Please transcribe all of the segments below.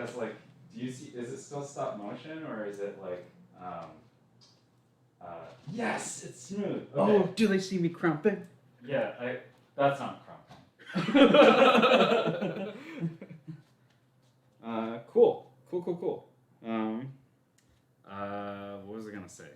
has like, do you see? Is it still stop motion or is it like? Yes, it's smooth. Okay. Oh, do they see me crumping? Yeah, that's not crumping. Cool. What was I gonna say?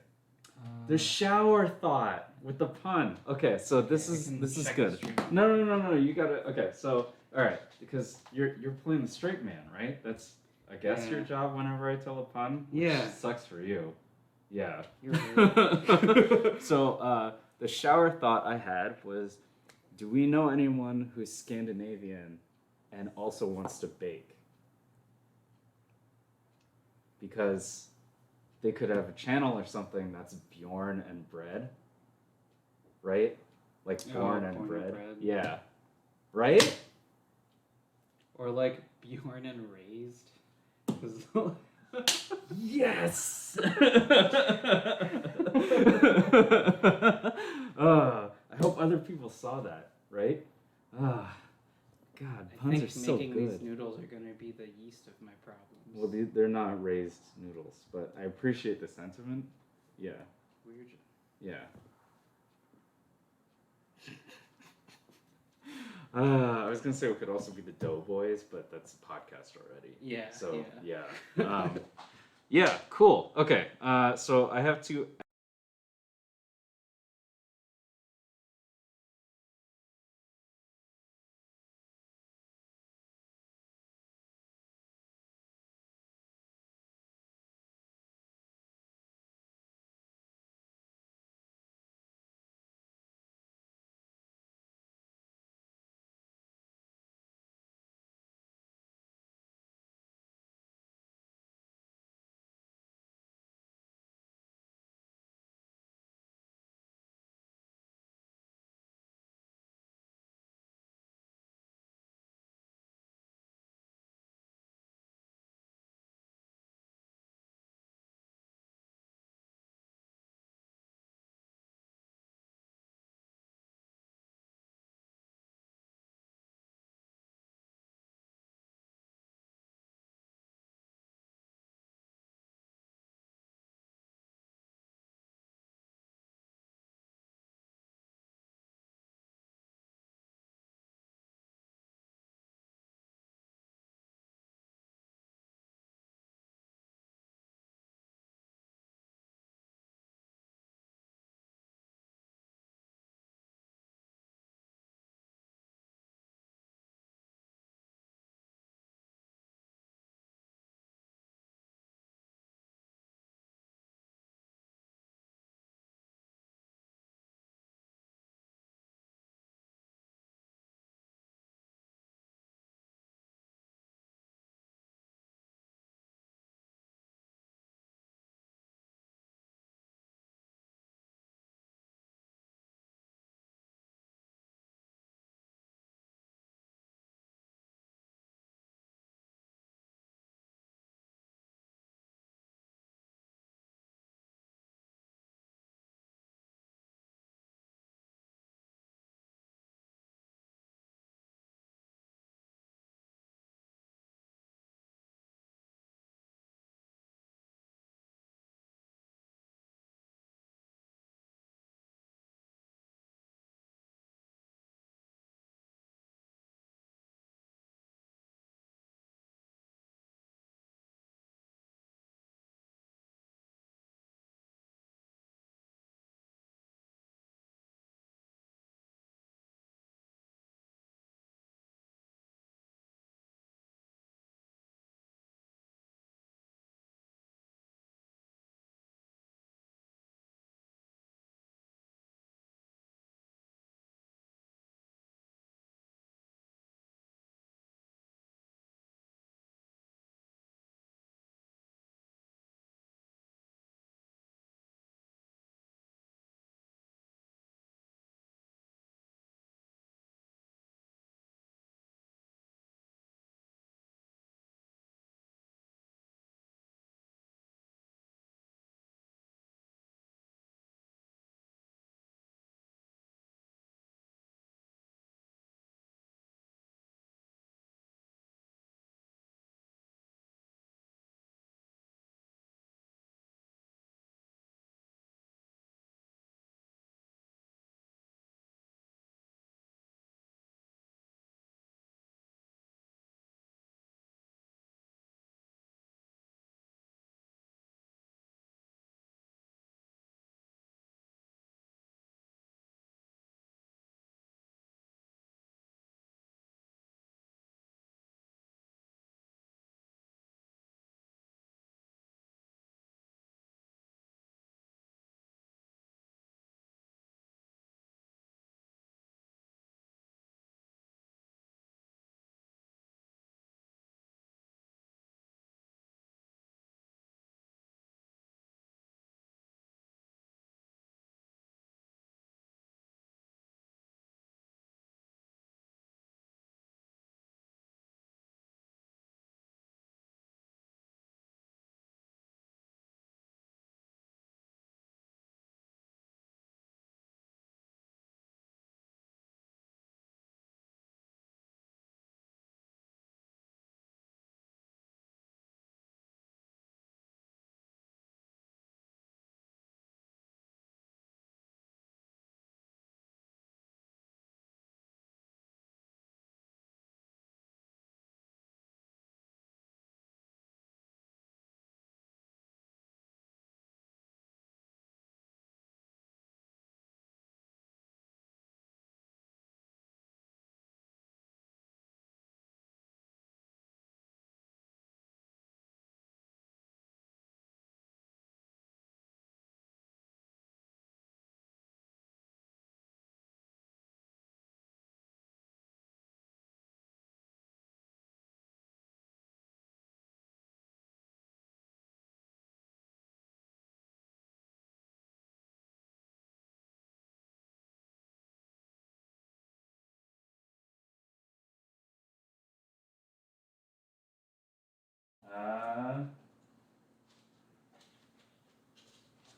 The shower thought with the pun. Okay, so this is good. No. You gotta. Okay, so all right, because you're playing the straight man, right? That's I guess your job whenever I tell a pun. Which sucks for you. Yeah. You're right. So the shower thought I had was, do we know anyone who's Scandinavian and also wants to bake? Because they could have a channel or something that's Bjorn and bread, right? Like Bjorn and bread. Yeah. Right? Or like Bjorn and raised. Yes! I hope other people saw that, right? God, puns are so good. I think making these noodles are going to be the yeast of my problems. Well, they're not raised noodles, but I appreciate the sentiment. Yeah. Weird. Yeah. I was gonna say we could also be the Doughboys, but that's a podcast already. Yeah. So yeah. Cool. Okay. So I have to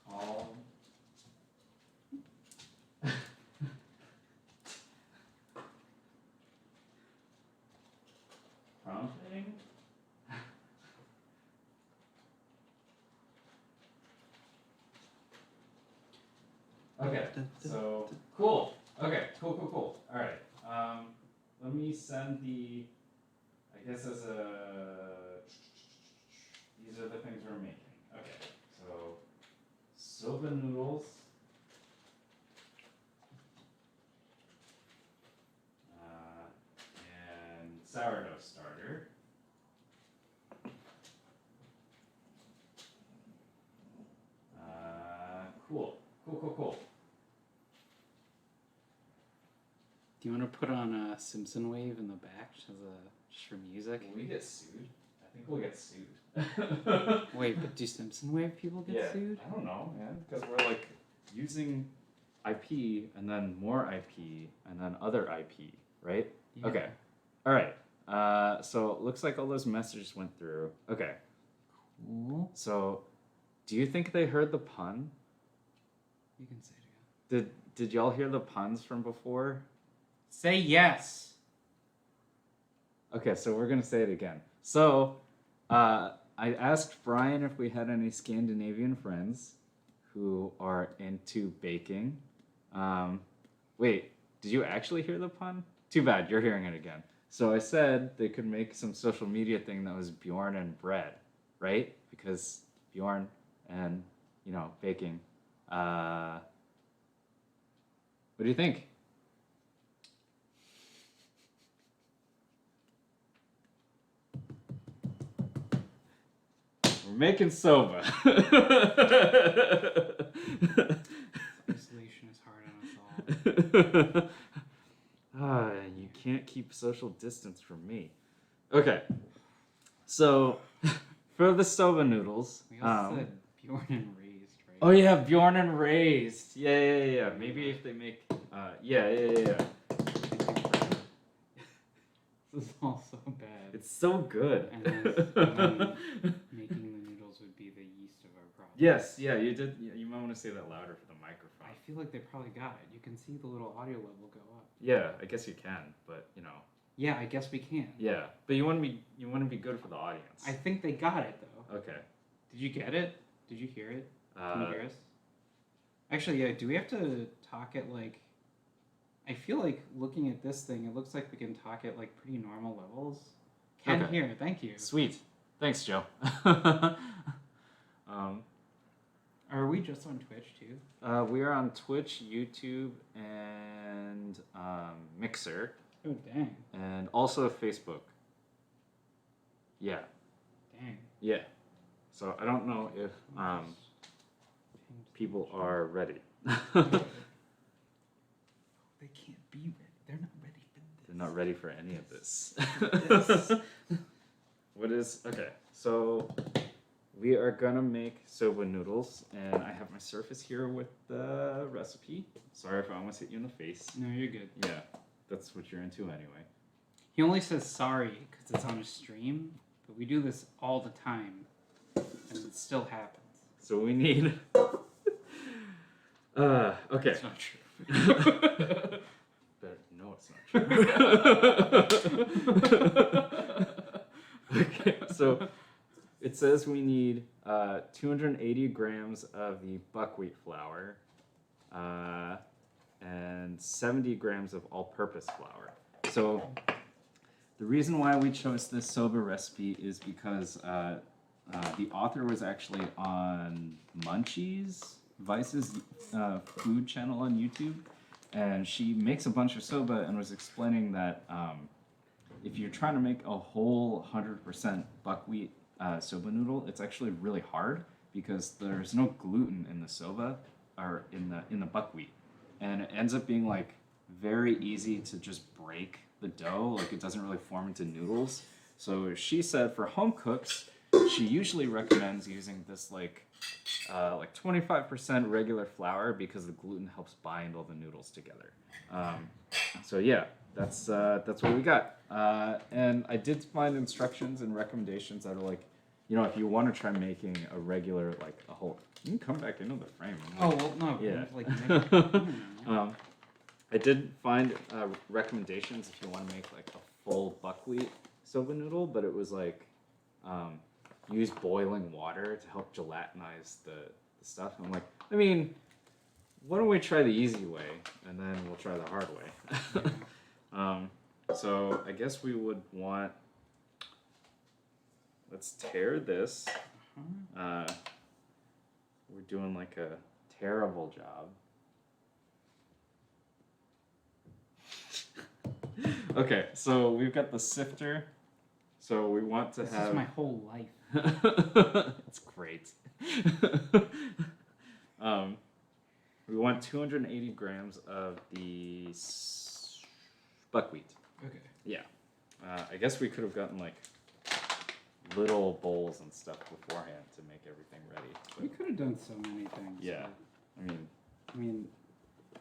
Called prompting. Okay, so cool. Okay, cool. All right. Let me send the. I guess as a. These are the things we're making. Okay, so soba noodles. And sourdough starter. Cool. Do you want to put on a Simpson wave in the back just for music? Will we get sued? I think we'll get sued. Wait, but do Simpson wave people get sued? I don't know, man, because we're like using IP and then more IP and then other IP, right? Yeah. Okay. All right. So it looks like all those messages went through. Okay. Cool. So, do you think they heard the pun? You can say it again. Did y'all hear the puns from before? Say yes. Okay, so we're gonna say it again. So, I asked Brian if we had any Scandinavian friends who are into baking. Wait, did you actually hear the pun? Too bad, you're hearing it again. So I said they could make some social media thing that was Bjorn and bread, right? Because Bjorn and, baking. What do you think? We're making soba. Isolation is hard on us all. You can't keep social distance from me. Okay. So, for the soba noodles. We also said Bjorn and raised, right? Oh yeah, Bjorn and raised. Yeah. Maybe if they make. Yeah. This is all so bad. It's so good. And making the noodles would be the yeast of our problem. Yes, yeah, you did. You might want to say that louder for the microphone. I feel like they probably got it. You can see the little audio level go up. Yeah, I guess you can, but Yeah, I guess we can. Yeah, but you want to be good for the audience. I think they got it though. Okay. Did you get it? Did you hear it? Can you hear us? Actually, yeah. Do we have to talk at like? I feel like looking at this thing, it looks like we can talk at like pretty normal levels. Can hear. Thank you. Sweet. Thanks, Joe. Are we just on Twitch too? We are on Twitch, YouTube, and Mixer. Oh dang. And also Facebook. Yeah. Dang. Yeah. So I don't know if people are ready. They can't be ready. They're not ready for this. They're not ready for any of this. This. Okay, so we are gonna make soba noodles, and I have my Surface here with the recipe. Sorry if I almost hit you in the face. No, you're good. Yeah, that's what you're into anyway. He only says sorry because it's on a stream, but we do this all the time, and it still happens. So we need. Okay. That's not true. No, it's not true. Okay, so it says we need 280 grams of the buckwheat flour and 70 grams of all-purpose flour. So the reason why we chose this soba recipe is because the author was actually on Munchies, Vice's food channel on YouTube, and she makes a bunch of soba and was explaining that if you're trying to make a whole 100% buckwheat soba noodle, it's actually really hard because there's no gluten in the soba or in the buckwheat, and it ends up being like very easy to just break the dough. Like it doesn't really form into noodles. So she said for home cooks, she usually recommends using this like 25% regular flour because the gluten helps bind all the noodles together. So yeah, that's what we got. And I did find instructions and recommendations that are like you know, if you want to try making a regular, like a whole, you can come back into the frame. Oh, well, no. Yeah. Like, I did find recommendations if you want to make like a full buckwheat soba noodle, but it was like use boiling water to help gelatinize the stuff. I'm like, I mean, why don't we try the easy way and then we'll try the hard way. So I guess we would want, let's tear this. We're doing like a terrible job. Okay, so we've got the sifter. So we want to this have... is my whole life. That's great. We want 280 grams of the buckwheat. Okay. Yeah. I guess we could have gotten like little bowls and stuff beforehand to make everything ready. We could have done so many things. Yeah. I mean,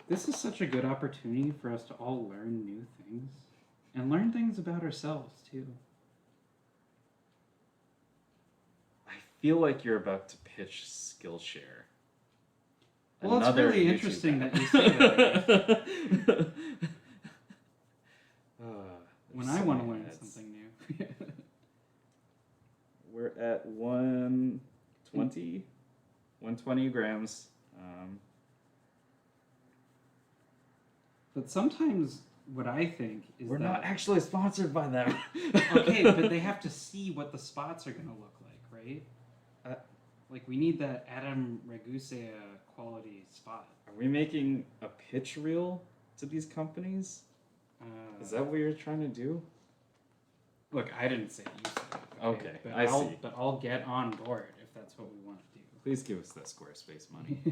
this is such a good opportunity for us to all learn new things and learn things about ourselves too. I feel like you're about to pitch Skillshare. Well, it's really interesting that you say that. When I want to learn something new. We're at 120 grams. But sometimes what I think is we're that... not actually sponsored by them. Okay, but they have to see what the spots are going to look like, right? Like, we need that Adam Ragusea quality spot. Are we making a pitch reel to these companies? Is that what you're trying to do? Look, I didn't say it, you said it. Okay, but I see. But I'll get on board if that's what we want to do. Please give us that Squarespace money.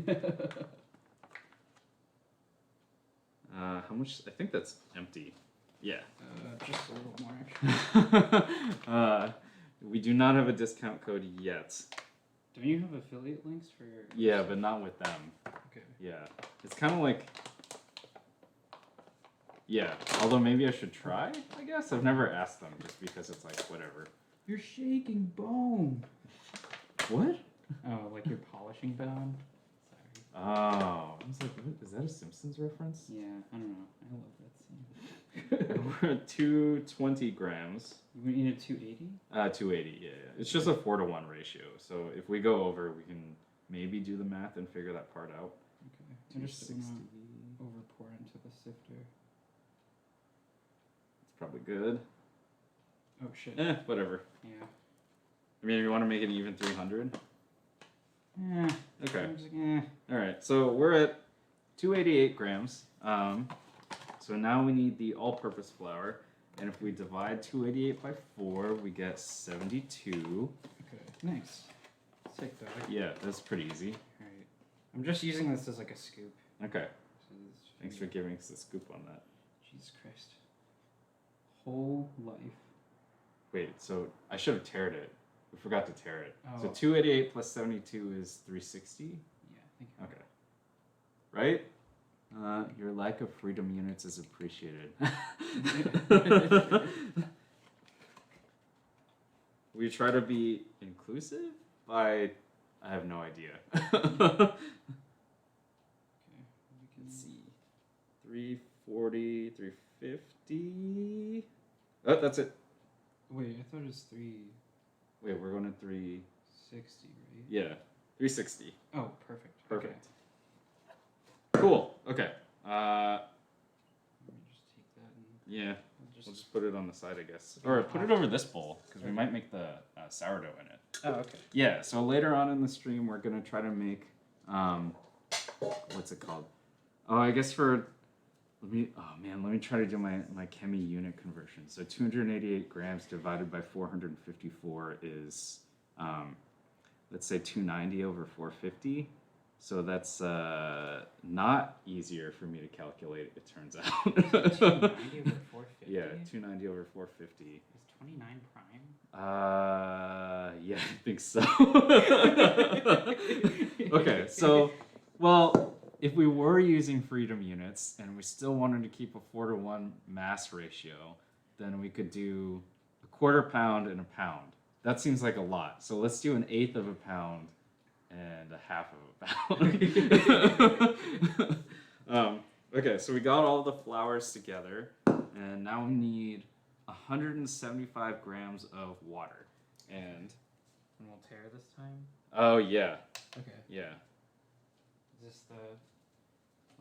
How much? I think that's empty. Yeah. Just a little more, actually. We do not have a discount code yet. Don't you have affiliate links for your... Yeah, but not with them. Okay. Yeah. It's kind of like... Yeah. Although maybe I should try, I guess. I've never asked them just because it's like, whatever. You're shaking bone. What? Oh, like you're polishing bone? Oh. I was like, what? Is that a Simpsons reference? Yeah, I don't know. I love that scene. We're at 220 grams. We need a 280? 280, yeah. It's just a 4-to-1 ratio. So if we go over, we can maybe do the math and figure that part out. Okay. I just don't want to over pour into the sifter. It's probably good. Oh, shit. Whatever. Yeah. I mean, if you want to make it even 300? Yeah. Okay. Like, Alright, so we're at 288 grams. So now we need the all-purpose flour. And if we divide 288 by 4, we get 72. Okay, nice. Sick, dog. Yeah, that's pretty easy. Alright. I'm just using this as like a scoop. Okay. So Thanks for giving us the scoop on that. Jesus Christ. Whole life. Wait, so I should have teared it. We forgot to tear it. Oh. So 288 plus 72 is 360? Yeah, I think. Okay. Right? Your lack of freedom units is appreciated. We try to be inclusive by... I have no idea. Okay. Let's see. 340, 350. Oh, that's it. Wait, I thought it was 360, Wait, we're going to 3... right? Yeah, 360. Oh, perfect. Perfect. Okay. Cool. Okay. Let me just take that and Yeah. we'll We'll just put it on the side, I guess. Or put it over this bowl, because we might make the sourdough in it. Oh, okay. Yeah, so later on in the stream, we're going to try to make, what's it called? Oh, I guess for, let me try to do my chemi unit conversion. So 288 grams divided by 454 is, let's say 290 over 450. So that's not easier for me to calculate, it turns out. 290 over 450? Yeah, 290 over 450. Is 29 prime? Yeah, I think so. Okay, so, well, if we were using freedom units and we still wanted to keep a 4-to-1 mass ratio, then we could do a quarter pound and a pound. That seems like a lot. So let's do 1/8 of a pound and 1/2 of a pound. Okay, so we got all the flours together, and now we need 175 grams of water. And we'll tear this time? Oh, yeah. Okay. Yeah. Is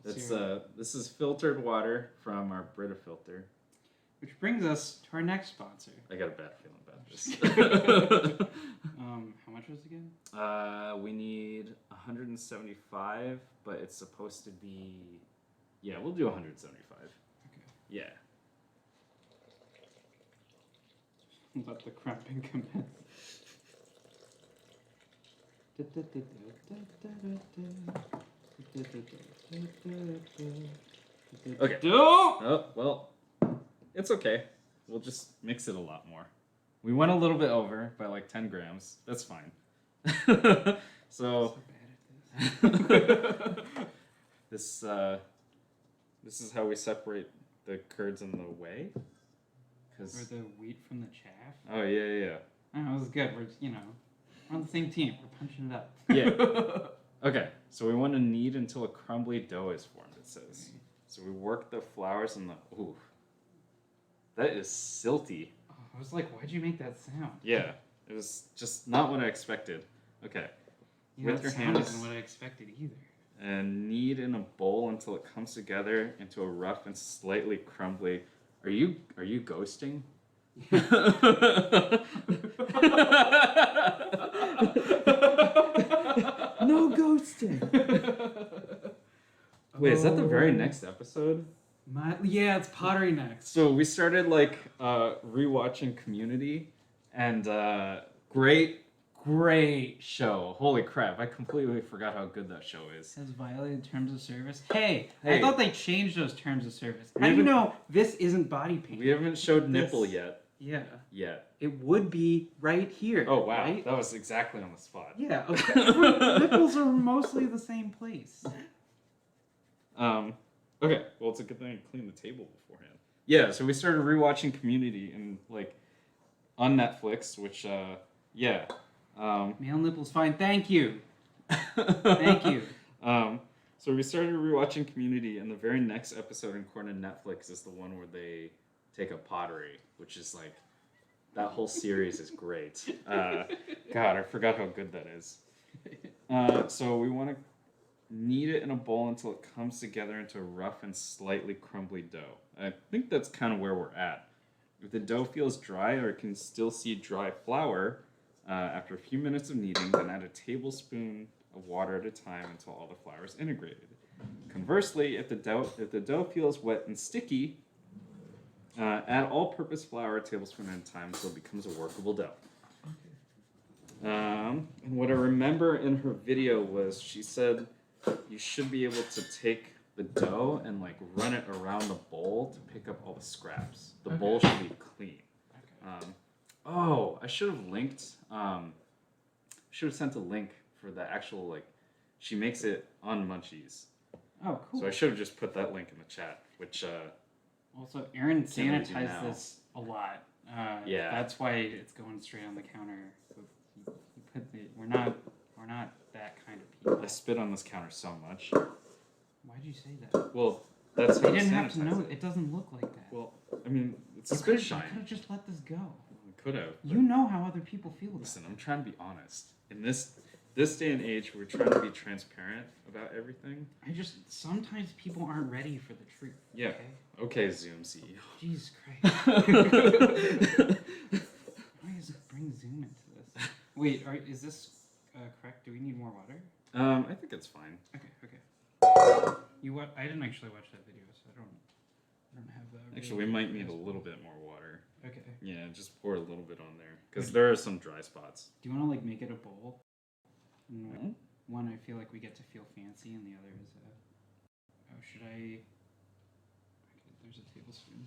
this the... This is filtered water from our Brita filter. Which brings us to our next sponsor. I got a bad feeling about this. How much was it again? We need 175, but it's supposed to be... Yeah, we'll do 175. Okay. Yeah. Let the cramping commence. Okay. Oh, well, it's okay. We'll just mix it a lot more. We went a little bit over by like 10 grams. That's fine. So this is how we separate the curds and the whey. Or the wheat from the chaff. Oh yeah. Oh, that was good. We're on the same team. We're punching it up. Yeah. Okay. So we want to knead until a crumbly dough is formed. It says. Okay. So we work the flours and the. Ooh. That is silty. Oh, I was like, why'd you make that sound? Yeah. It was just not what I expected. Okay. With your hands. Isn't what I expected either. And knead in a bowl until it comes together into a rough and slightly crumbly. Are you ghosting? No ghosting. Wait, is that the very next episode? Yeah, it's pottery next. So we started rewatching Community, and great show. Holy crap, I completely forgot how good that show is. Has violated terms of service. Hey, I thought they changed those terms of service. How do you know this isn't body paint? We haven't showed nipple yet. Yeah. Yet. It would be right here. Oh wow, right? That was exactly on the spot. Yeah. Okay. Nipples are mostly the same place. Okay. Well, it's a good thing I cleaned the table beforehand. Yeah. So we started rewatching Community and on Netflix, which yeah. Male nipples fine. Thank you. Thank you. So we started rewatching Community, and the very next episode in Corner Netflix is the one where they take up pottery, which is that whole series is great. God, I forgot how good that is. So we want to knead it in a bowl until it comes together into a rough and slightly crumbly dough. I think that's kind of where we're at. If the dough feels dry or can still see dry flour, after a few minutes of kneading, then add a tablespoon of water at a time until all the flour is integrated. Conversely, if the dough feels wet and sticky, add all-purpose flour a tablespoon at a time until it becomes a workable dough. And what I remember in her video was she said you should be able to take the dough and run it around the bowl to pick up all the scraps. The bowl should be clean. Okay. Oh, I should have linked. Should have sent a link for the actual she makes it on Munchies. Oh, cool. So I should have just put that link in the chat, which. Also, Aaron sanitized this a lot. Yeah. That's why it's going straight on the counter. So we're not that kind of people. I spit on this counter so much. Why'd you say that? Well, that's how I didn't have to know. It doesn't look like that. Well, I mean, it's a spit shine. You could have just let this go. I could have. You know how other people feel about it. Listen, I'm trying to be honest. In this day and age, we're trying to be transparent about everything. Sometimes people aren't ready for the truth. Yeah. Okay, Zoom CEO. Jesus Christ. Why does it bring Zoom into this? Wait, is this correct? Do we need more water? I think it's fine. Okay. I didn't actually watch that video, so I don't have that. Actually, we might need a little bit more water. Okay. Yeah, just pour a little bit on there because there are some dry spots. Do you want to make it a bowl? Mm-hmm. One, I feel like we get to feel fancy, and the other is should I? Okay, there's a tablespoon.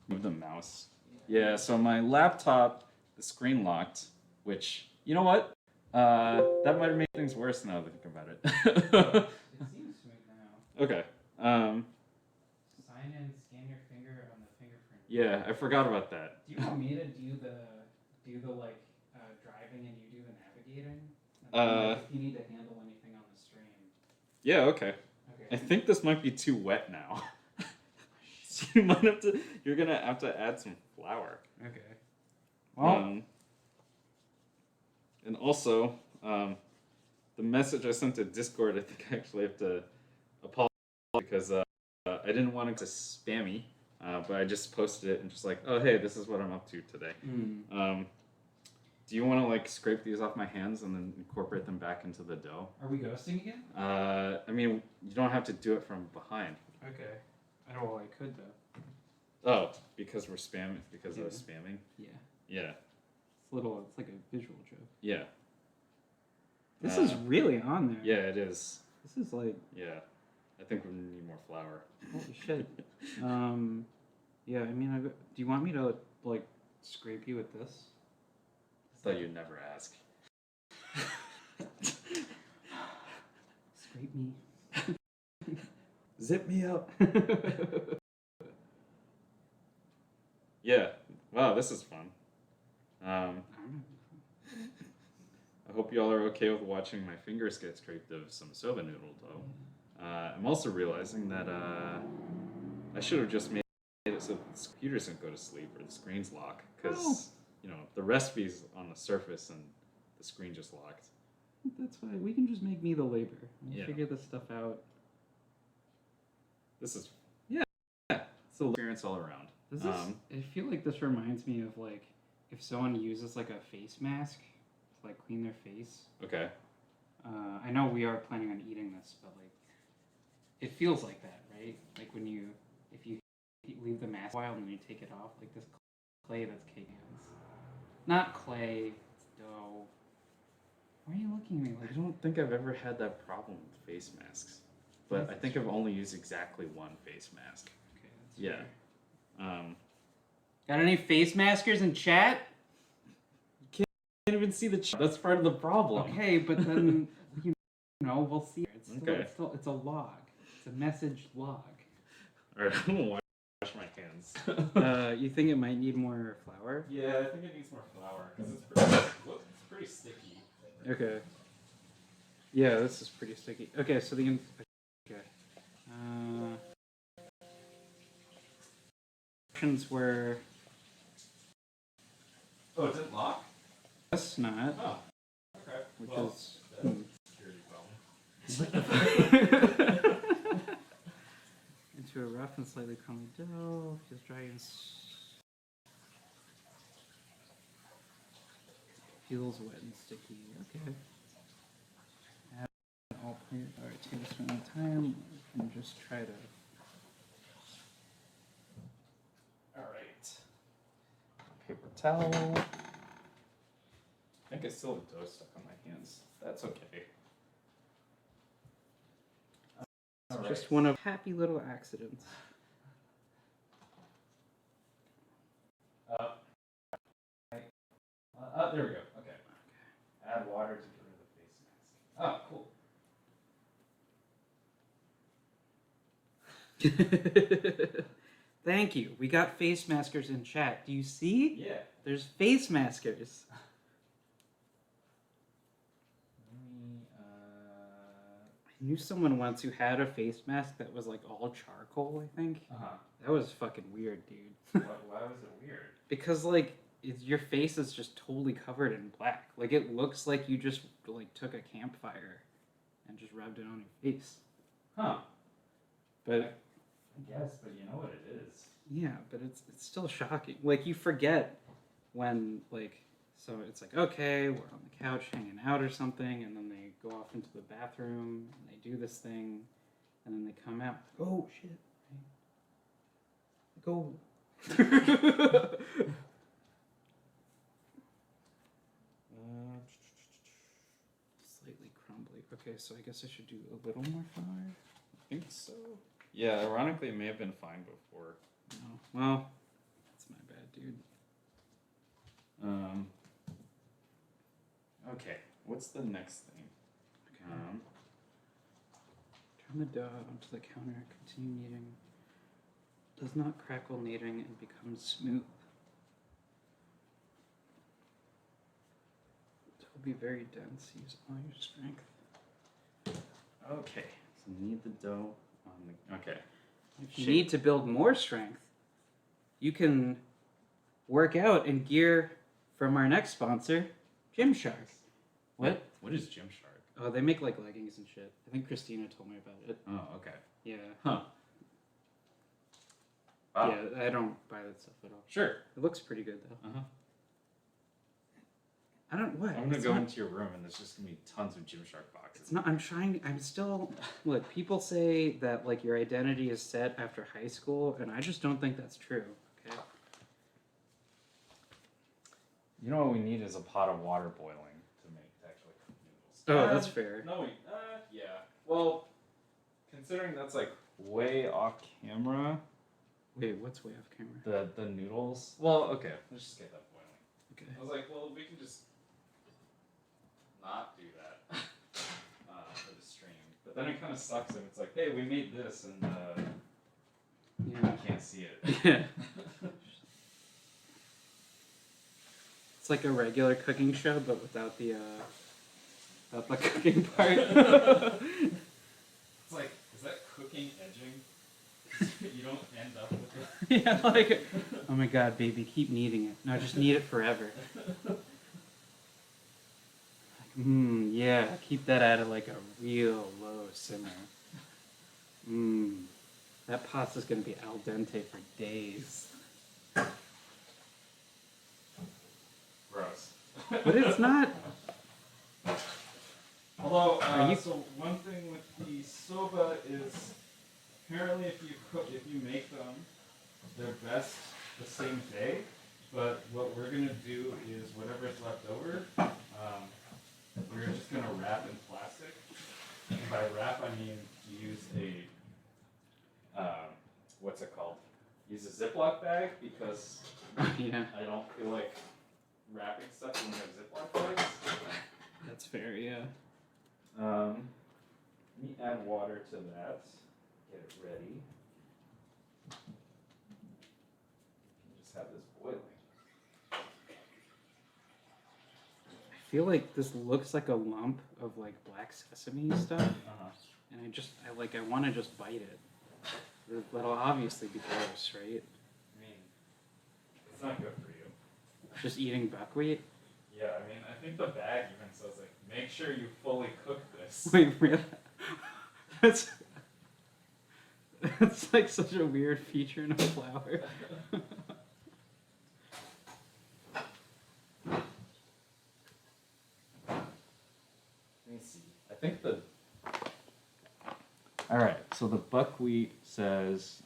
Move the mouse. Yeah, so my laptop, the screen locked, which, you know what? That might have made things worse now that I think about it. It seems smooth now. Okay. Sign in, scan your finger on the fingerprint. Yeah, I forgot about that. Do you want me to do the If you need to handle anything on the stream. Yeah, okay. I think this might be too wet now. So you might have to. You're gonna have to add some flour. Okay. Well. And also, the message I sent to Discord, I think I actually have to apologize because I didn't want it to spammy, but I just posted it and just like, oh hey, this is what I'm up to today. Do you want to like scrape these off my hands and then incorporate them back into the dough? Are we ghosting again? I mean, you don't have to do it from behind. Okay. Well, I could though. Oh, because we're spamming. Because I was spamming. Yeah. Yeah. It's like a visual joke. Yeah. This is really on there. Yeah, it is. This is like. Yeah. I think we need more flour. Holy shit. Yeah, I mean, do you want me to like scrape you with this? I thought you'd never ask. Scrape me. Zip me up. Yeah. Wow, this is fun. I hope y'all are okay with watching my fingers get scraped of some soba noodle dough. I'm also realizing that I should have just made it so the computer doesn't go to sleep or the screen's locked because you know the recipe's on the surface and the screen just locked. That's fine. We can just make me the labor. We'll figure this stuff out. This is it's a experience all around. I feel like this reminds me of like if someone uses like a face mask to like clean their face. Okay. I know we are planning on eating this, but like it feels like that, right? Like if you leave the mask a while and then you take it off, like this clay that's cake hands. Not clay, it's dough. Why are you looking at me like? I don't think I've ever had that problem with face masks, but I think I've only used exactly one face mask. Okay, that's fair. Got any face maskers in chat? You can't even see the chat. That's part of the problem. Okay, but then you know we'll see. It's a log. It's a message log. All right, I'm gonna wash my hands. You think it might need more flour? Yeah, I think it needs more flour because it's pretty sticky. Okay. Yeah, this is pretty sticky. Okay, so okay. Options were. Oh, it didn't lock? That's not. Oh. Okay. Which is. Security problem. Into a rough and slightly crumbly dough. Feels dry and. Feels wet and sticky. Okay. Add all tablespoon at a time and just try to. Alright. Paper towel. I think I still have dough stuck on my hands. That's okay. Just one of happy little accidents. There we go. Okay. Add water to get rid of the face mask. Thank you. We got face maskers in chat. Do you see? Yeah. There's face maskers. I knew someone once who had a face mask that was like all charcoal, I think. That was fucking weird, dude. Why was it weird? Because like your face is just totally covered in black. Like it looks like you just like took a campfire and just rubbed it on your face. Huh. But I guess, but you know what it is. Yeah, but it's still shocking. Like you forget when like so it's like okay, we're on the couch hanging out or something, and then they go off into the bathroom and they do this thing, and then they come out. Oh shit! Go. Slightly crumbly. Okay, so I guess I should do a little more flour. I think so. Yeah, ironically, it may have been fine before. Oh, well, that's my bad, dude. Okay, what's the next thing? Okay. Turn the dough onto the counter. Continue kneading. Does not crackle kneading and becomes smooth. be very dense. Use all your strength. Okay. So knead the dough on the... Okay. If you need to build more strength, you can work out in gear from our next sponsor, Gymshark. What? What is Gymshark? Oh, they make like leggings and shit. I think Christina told me about it. Oh, okay. Yeah. Huh. Wow. Yeah, I don't buy that stuff at all. Sure. It looks pretty good though. Uh-huh. I don't what. I'm gonna go into your room and there's just gonna be tons of Gymshark boxes. It's not. I'm still. Look, people say that like your identity is set after high school, and I just don't think that's true. Okay. You know what we need is a pot of water boiling to actually cook Oh, noodles. that's fair. No, yeah. Well, considering that's like way off camera. Wait, what's way off camera? The noodles. Well, okay. Let's just get that boiling. Okay. I was like, well, we can just not do that for the stream. But then it kind of sucks if it's like, hey, we made this and Yeah. you can't see it. Yeah. It's like a regular cooking show, but without the cooking part. It's like, is that cooking edging? You don't end up with it. Yeah, like, oh my god, baby, keep kneading it. No, just knead it forever. Yeah, keep that at like a real low simmer. That pasta's gonna be al dente for days. Gross. But it's not. Although, so one thing with the soba is apparently if you make them, they're best the same day. But what we're gonna do is whatever's left over, we're just gonna wrap in plastic. And by wrap, I mean use a what's it called? Use a Ziploc bag because Yeah, I don't feel like wrapping stuff when we have Ziploc bags. that's fair, yeah. Let me add water to that. Get it ready. Just have this boiling. I feel like this looks like a lump of like black sesame stuff, and I want to just bite it. That'll obviously be gross, right? I mean, it's not good for you. Just eating buckwheat? Yeah, I mean, I think the bag even says like, make sure you fully cook this. Wait, really? That's like such a weird feature in a flour. Let me see. I think the. All right, so the buckwheat says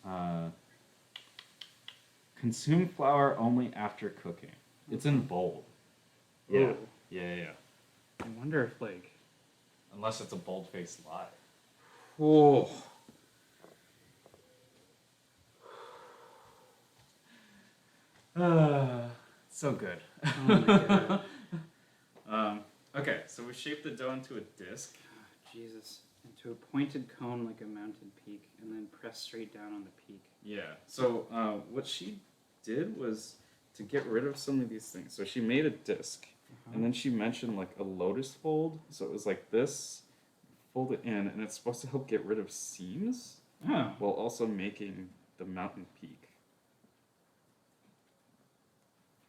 consume flour only after cooking. It's in bold. Yeah. Ooh. Yeah. I wonder if like. Unless it's a bold-faced lie. Whoa. So good. Oh my god. Okay, so we shaped the dough into a disc. Jesus. Into a pointed cone like a mountain peak, and then press straight down on the peak. Yeah. So what she did was to get rid of some of these things. So she made a disc, and then she mentioned like a lotus fold. So it was like this, fold it in, and it's supposed to help get rid of seams while also making the mountain peak.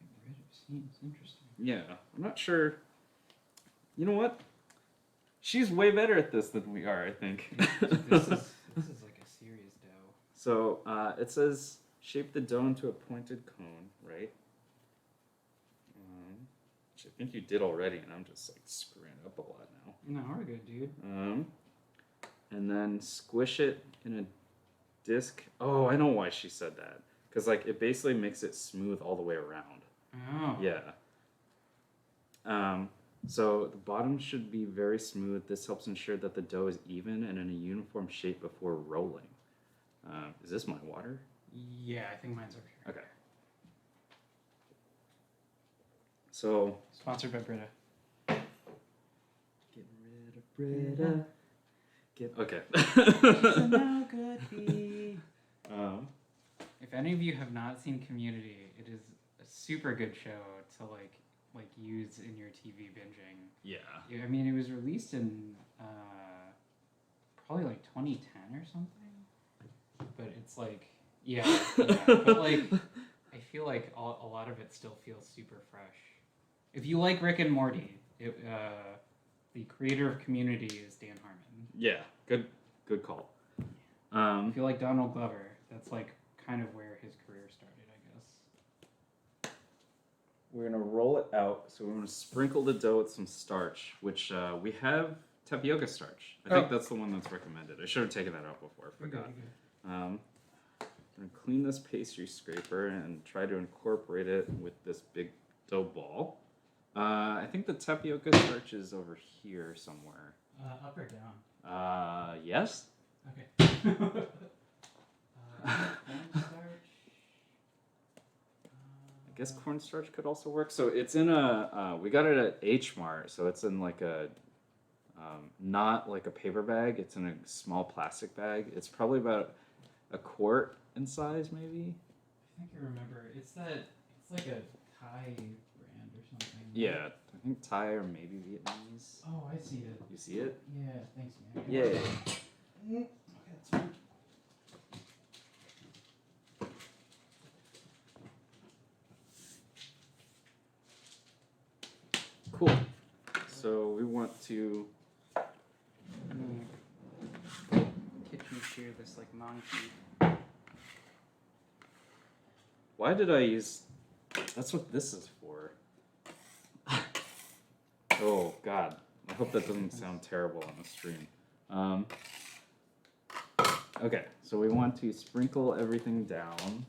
Get rid of seams. Interesting. Yeah, I'm not sure. You know what? She's way better at this than we are, I think. This is like a serious dough. So it says shape the dough into a pointed cone, right? Which I think you did already, and I'm just like screwing it up a lot now. No, we're good, dude. And then squish it in a disc. Oh, I know why she said that. Because like it basically makes it smooth all the way around. Oh. Yeah. So the bottom should be very smooth. This helps ensure that the dough is even and in a uniform shape before rolling. Is this my water? Yeah, I think mine's over here. Okay. So Sponsored by Brita. get rid of Brita. Okay. No good bee. If any of you have not seen Community, it is a super good show to like like use in your TV binging. Yeah. I mean, it was released in probably like 2010 or something. But it's like, yeah. But like, I feel like a lot of it still feels super fresh. If you like Rick and Morty, the creator of Community is Dan Harmon. Yeah, good call. If you like Donald Glover, that's like kind of where his career started, I guess. We're gonna roll it out. So we're gonna sprinkle the dough with some starch, which we have tapioca starch. I think that's the one that's recommended. I should have taken that out before. I forgot. I'm gonna clean this pastry scraper and try to incorporate it with this big dough ball. I think the tapioca starch is over here somewhere. Up or down? Yes. Okay. Cornstarch. I guess cornstarch could also work. So it's in a, we got it at H Mart. So it's in like a, not like a paper bag. It's in a small plastic bag. It's probably about a quart in size, maybe. I think I remember. It's like a Thai brand or something. Yeah, I think Thai or maybe Vietnamese. Oh, I see it. You see it? Yeah, thanks, man. Yeah. Okay, that's fine. Cool. So we want to. Kitchen shear this like monkey. Why did I use? That's what this is for. Oh God! I hope that doesn't sound terrible on the stream. Okay, so we want to sprinkle everything down.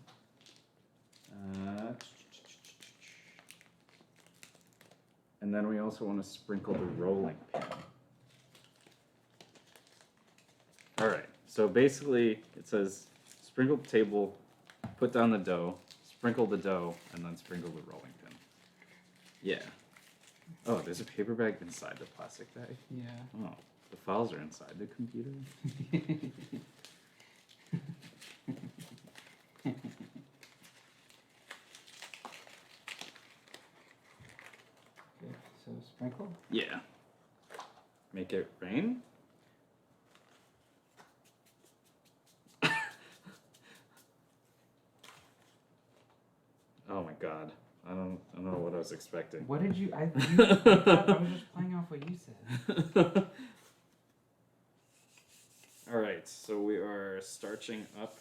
And then we also want to sprinkle the rolling pin. All right, so basically it says sprinkle the table, put down the dough, sprinkle the dough, and then sprinkle the rolling pin. Yeah. Oh, there's a paper bag inside the plastic bag? Yeah. Oh, the files are inside the computer? Okay, so sprinkle? Yeah. Make it rain? Oh my God. I don't know what I was expecting. What did you? I thought I was just playing off what you said. All right, so we are starching up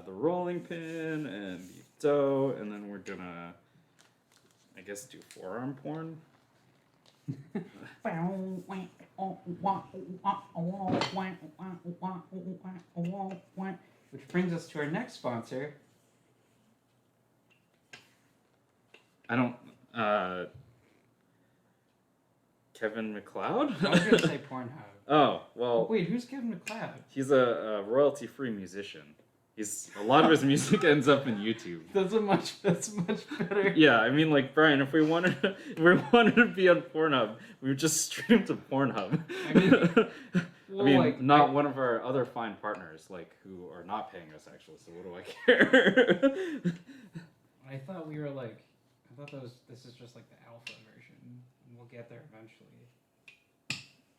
the rolling pin and the dough, and then we're gonna, I guess, do forearm porn. Which brings us to our next sponsor. I don't. Kevin MacLeod? I was gonna say Pornhub. Oh well. Wait, who's Kevin MacLeod? He's a royalty-free musician. A lot of his music ends up in YouTube. That's much better. Yeah, I mean, like Brian, if we wanted to be on Pornhub, we would just stream to Pornhub. I mean, not one of our other fine partners, like who are not paying us actually. So what do I care? I thought we were like. I thought this is just like the alpha version. We'll get there eventually.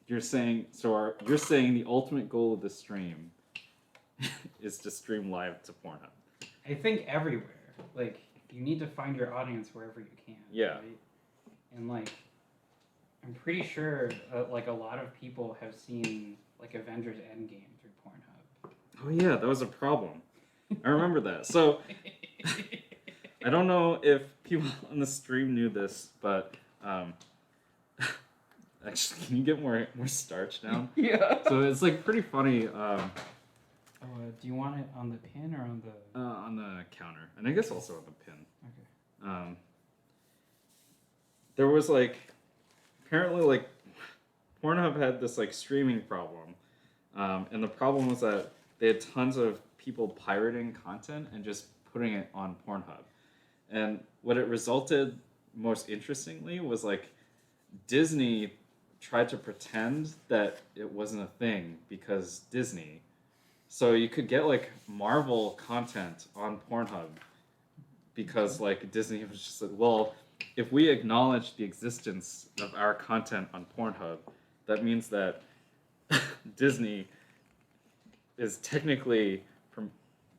You're saying the ultimate goal of the stream is to stream live to Pornhub. I think everywhere. Like you need to find your audience wherever you can. Yeah. Right? And like, I'm pretty sure like a lot of people have seen like Avengers Endgame through Pornhub. Oh yeah, that was a problem. I remember that. So. I don't know if people on the stream knew this, but actually, can you get more starch down? Yeah. So it's like pretty funny. Do you want it on the pin or on the? On the counter, and I guess also on the pin. Okay. There was like, apparently like, Pornhub had this like streaming problem, and the problem was that they had tons of people pirating content and just putting it on Pornhub. And what it resulted most interestingly was like Disney tried to pretend that it wasn't a thing because Disney. So you could get like Marvel content on Pornhub because like Disney was just like, well, if we acknowledge the existence of our content on Pornhub, that means that Disney is technically from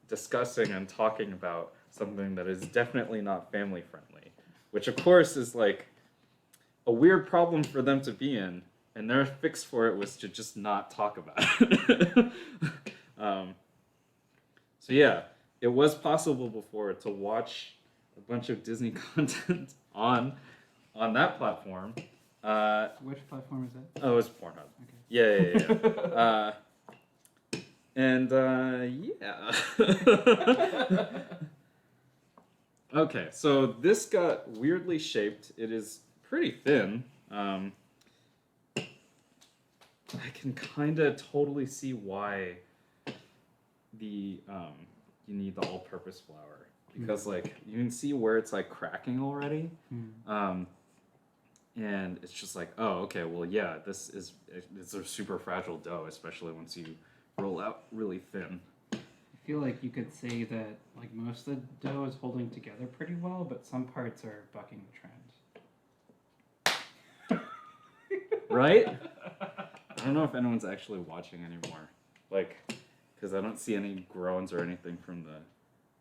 discussing and talking about something that is definitely not family friendly, which of course is like a weird problem for them to be in, and their fix for it was to just not talk about it. So yeah, it was possible before to watch a bunch of Disney content on that platform. Which platform is that? Oh, it was Pornhub. Okay. Yeah. And yeah. Okay, so this got weirdly shaped. It is pretty thin. I can kind of totally see why you need the all-purpose flour, because like you can see where it's like cracking already. And it's just like, oh, okay, well, yeah, it's a super fragile dough, especially once you roll out really thin. I feel like you could say that like most of the dough is holding together pretty well, but some parts are bucking the trend. Right? I don't know if anyone's actually watching anymore. Like, because I don't see any groans or anything from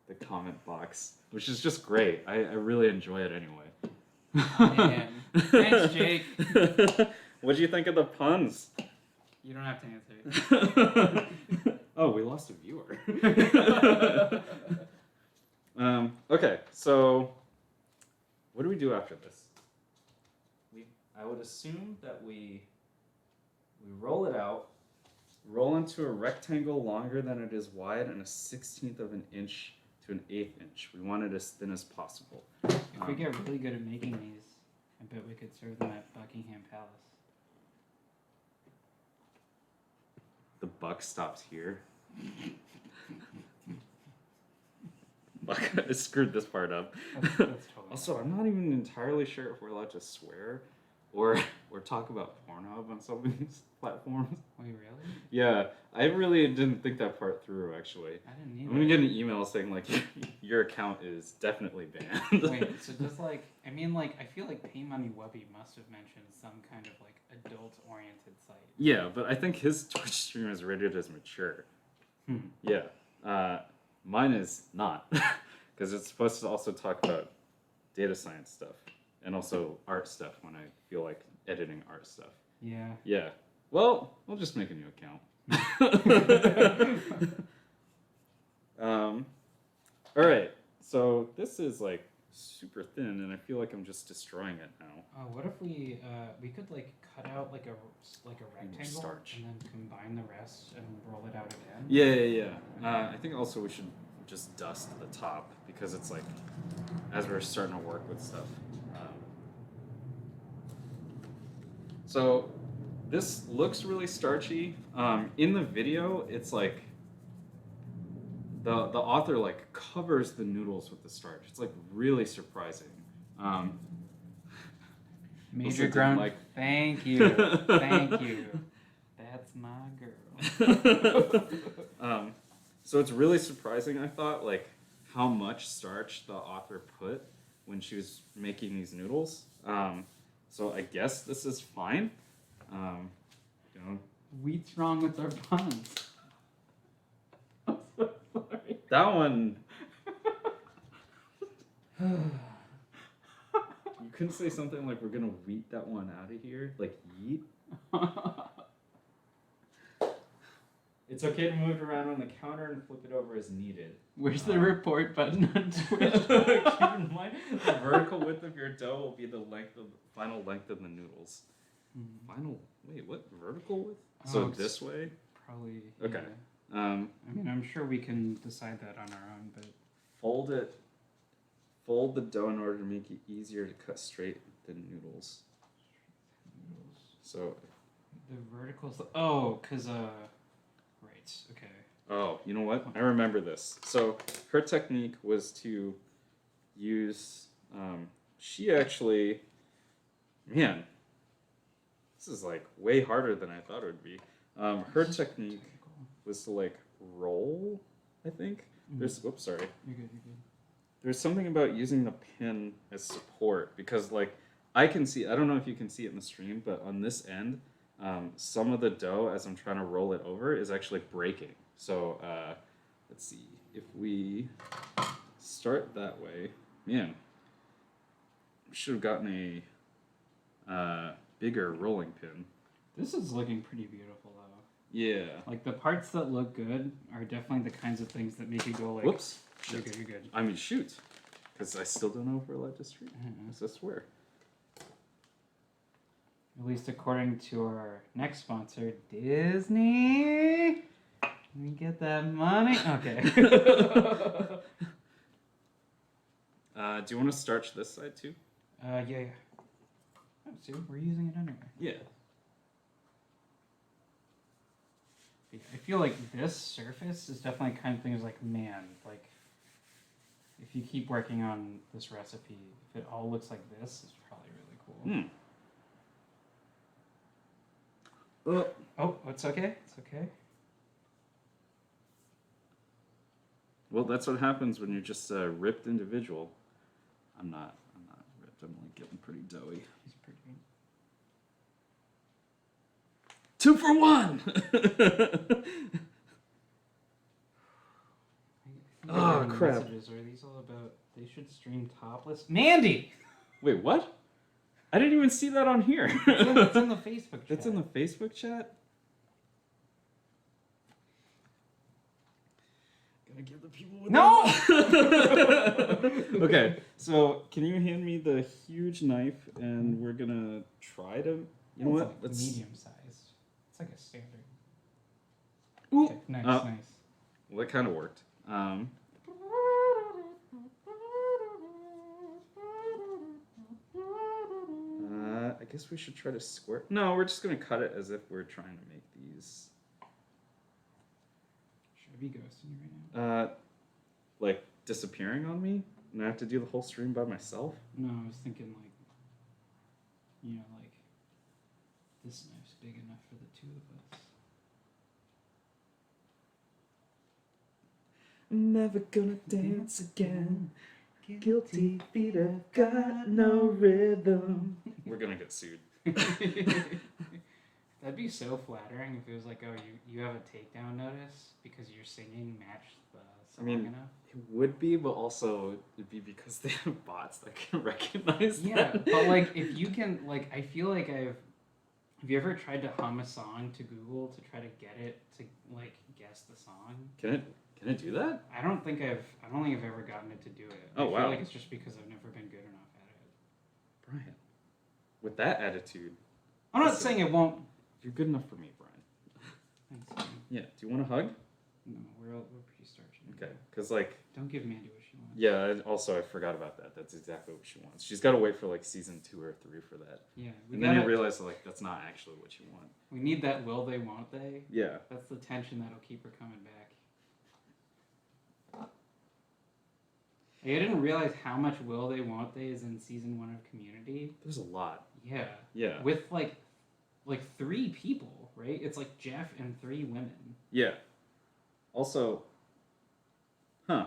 the comment box, which is just great. I really enjoy it anyway. Man. Thanks, Jake. What'd you think of the puns? You don't have to answer it. Oh, we lost a viewer. Okay, so what do we do after this? I would assume that we roll it out, roll into a rectangle longer than it is wide, and a 1/16 of an inch to an 1/8 inch. We want it as thin as possible. If we get really good at making these, I bet we could serve them at Buckingham Palace. The buck stops here. Buck, I screwed this part up. That's totally Also, I'm not even entirely sure if we're allowed to swear or talk about Pornhub on some of these platforms. Wait, really? Yeah, I really didn't think that part through, actually. I didn't either. I'm gonna get an email saying, like, your account is definitely banned. Wait, so does like, I mean, like, I feel like Pay Money Wubby must have mentioned some kind of like adult-oriented site. Yeah, but I think his Twitch stream is rated as mature. Yeah. Mine is not, because it's supposed to also talk about data science stuff and also art stuff when I feel like editing art stuff. Yeah. Yeah. Well, I'll just make a new account. All right. So this is like super thin, and I feel like I'm just destroying it now. What if we could like cut out like a rectangle Starch. and then combine the rest and roll it out again? Yeah. I think also we should just dust the top, because it's like, as we're starting to work with stuff. So this looks really starchy. In the video, it's like the author like covers the noodles with the starch. It's like really surprising. Major Grunt, like... thank you. That's my girl. So it's really surprising, I thought, like how much starch the author put when she was making these noodles. So I guess this is fine. Wheat's wrong with our puns. I'm so sorry. That one. You couldn't say something like, we're gonna wheat that one out of here, like yeet. It's okay to move it around on the counter and flip it over as needed. Where's the report button on Twitch? Keep in mind, the vertical width of your dough will be the final length of the noodles. Wait, what? Vertical width? So this way? Probably. Okay. Yeah. I mean, I'm sure we can decide that on our own, but... Fold the dough in order to make it easier to cut straight the noodles. So... The verticals... Oh, because, Right, okay. Oh, you know what? I remember this. So her technique was to use... she actually... Man, this is like way harder than I thought it would be. Her technique was to like roll, I think. There's... Oops, sorry. You're good. there's something about using the pin as support because like I can see, I don't know if you can see it in the stream, but on this end, some of the dough as I'm trying to roll it over is actually breaking. So let's see, if we start that way, man, we should have gotten a bigger rolling pin. This is looking pretty beautiful though. Yeah. Like the parts that look good are definitely the kinds of things that make you go like, whoops. You're good, you're good. I mean, shoot. Because I still don't know if we're allowed to stream. I swear. At least according to our next sponsor, Disney. Let me get that money. Okay. Do you want to starch this side too? Yeah. Oh, see, we're using it anyway. Yeah. I feel like this surface is definitely kind of thing is like, man, like, if you keep working on this recipe, if it all looks like this, it's probably really cool. Oh, it's okay. It's okay. Well, that's what happens when you're just a ripped individual. I'm not ripped. I'm like getting pretty doughy. He's pretty good. 2 for 1. Oh crap! Messages. Are these all about? They should stream topless. Mandy. Wait, what? I didn't even see that on here. It's in the Facebook chat. It's in the Facebook chat? Gotta give the people what No! Okay, so can you hand me the huge knife and we're gonna try to... You know what? Like Let's... medium sized. It's like a standard. Ooh! Okay, nice. Well, that kind of worked. I guess we should try to square... No, we're just going to cut it as if we're trying to make these... Should I be ghosting you right now? Like, disappearing on me? And I have to do the whole stream by myself? No, I was thinking like, you know, like, this knife's big enough for the two of us. I'm never gonna dance again. Guilty feet have got no rhythm. We're gonna get sued. That'd be so flattering if it was like, oh, you have a takedown notice because your singing matched the song enough. It would be, but also it'd be because they have bots that can recognize that. But like, if you can, like, I feel like have you ever tried to hum a song to Google to try to get it to, like, guess the song? Can it do that? I don't think I've ever gotten it to do it. Oh, I feel like it's just because I've never been good enough at it. Brian, with that attitude... I'm not saying it won't. You're good enough for me, Brian. Thanks, man. Yeah, do you want a hug? No, we're pretty starchy. Okay, because, like... Don't give Mandy what she wants. Yeah, also, I forgot about that. That's exactly what she wants. She's got to wait for, like, season 2 or 3 for that. Yeah. And then you realize, like, that's not actually what you want. We need that will they, won't they? Yeah. That's the tension that'll keep her coming back. I didn't realize how much will they, won't they is in season 1 of Community. There's a lot. Yeah. Yeah. With, like 3 people, right? It's like Jeff and 3 women. Yeah. Also, I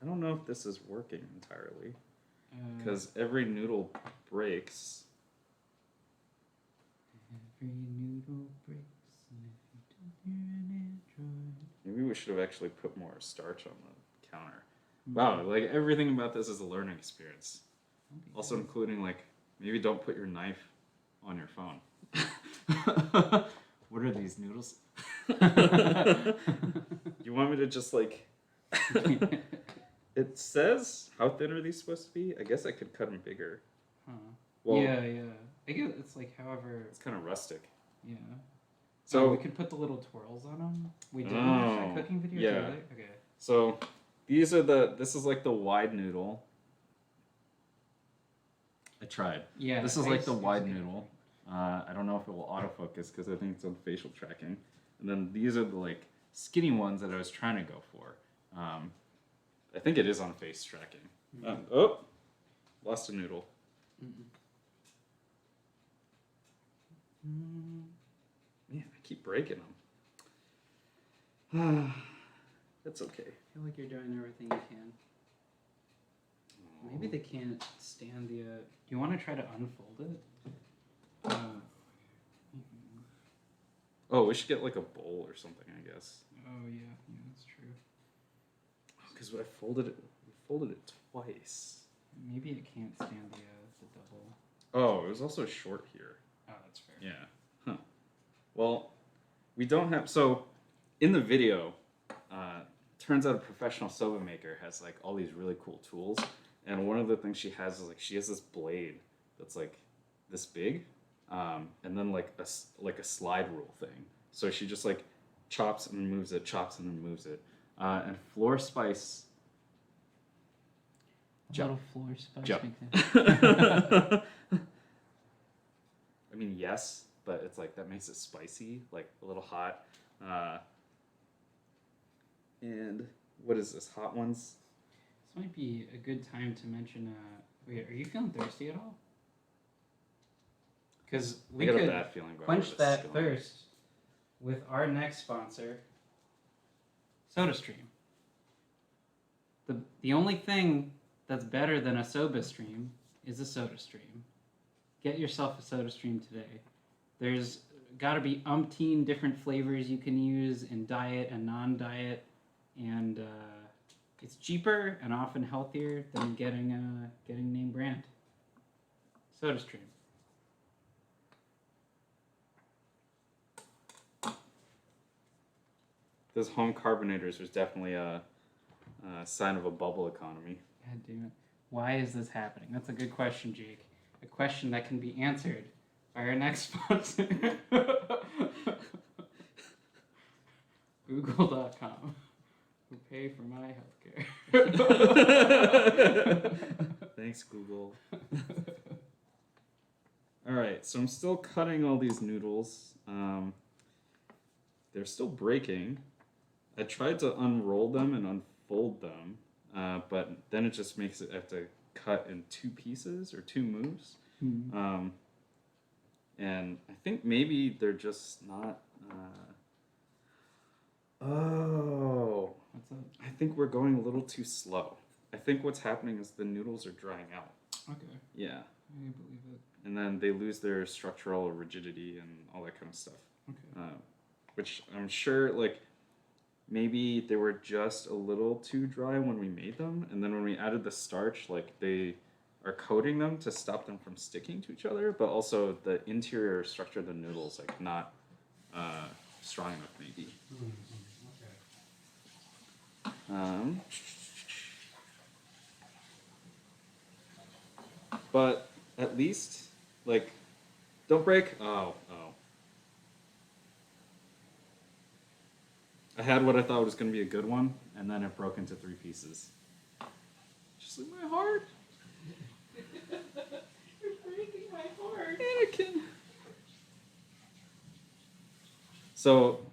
don't know if this is working entirely. Because every noodle breaks. Every noodle breaks, and if you don't hear an android. Maybe we should have actually put more starch on the counter. Wow, like everything about this is a learning experience. Also including, like, maybe don't put your knife on your phone. What are these noodles? You want me to just, like... It says, how thin are these supposed to be? I guess I could cut them bigger. Huh. Well, yeah. I guess it's like however... It's kind of rustic. Yeah. So we could put the little twirls on them. We did a cooking video together? Okay. So this is like the wide noodle. I tried. Yeah. This is like the wide noodle. I don't know if it will autofocus because I think it's on facial tracking. And then these are the like skinny ones that I was trying to go for. I think it is on face tracking. Oh, lost a noodle. Man, I keep breaking them. That's okay. I feel like you're doing everything you can. Maybe they can't stand the. Do you want to try to unfold it? Oh, we should get like a bowl or something, I guess. Oh yeah, that's true. Because I folded it. We folded it twice. Maybe it can't stand the double. Oh, it was also short here. Oh, that's fair. Yeah. Huh. Well, we don't have. So, in the video, turns out a professional soba maker has like all these really cool tools, and one of the things she has is like she has this blade that's like this big, and then like a slide rule thing. So she just like chops and moves it, chops and then moves it, and floor spice. Little floor spice. Jump. I mean, yes, but it's like that makes it spicy, like a little hot. And what is this? Hot ones? This might be a good time to mention. Wait, are you feeling thirsty at all? Because we I got could a bad feeling about quench that thirst with our next sponsor, SodaStream. The only thing that's better than a Soba Stream is a SodaStream. Get yourself a SodaStream today. There's got to be umpteen different flavors you can use in diet and non-diet, and it's cheaper and often healthier than getting name brand. SodaStream. Those home carbonators was definitely a sign of a bubble economy. God damn it. Why is this happening? That's a good question, Jake. A question that can be answered by our next sponsor. Google.com. Who pay for my healthcare. Thanks, Google. Alright, so I'm still cutting all these noodles. They're still breaking. I tried to unroll them and unfold them, but then it just makes it have to cut in two pieces or two moves. Mm-hmm. And I think maybe they're just not. Oh. What's up? I think we're going a little too slow. I think what's happening is the noodles are drying out. Okay. Yeah. I believe it. And then they lose their structural rigidity and all that kind of stuff. Okay. Which I'm sure, like, maybe they were just a little too dry when we made them, and then when we added the starch, like, they are coating them to stop them from sticking to each other, but also the interior structure of the noodles, like, not strong enough, maybe. Okay. But at least, like, don't break. Oh. I had what I thought was going to be a good one, and then it broke into 3 pieces. Just like my heart. You're breaking my heart. Anakin. So,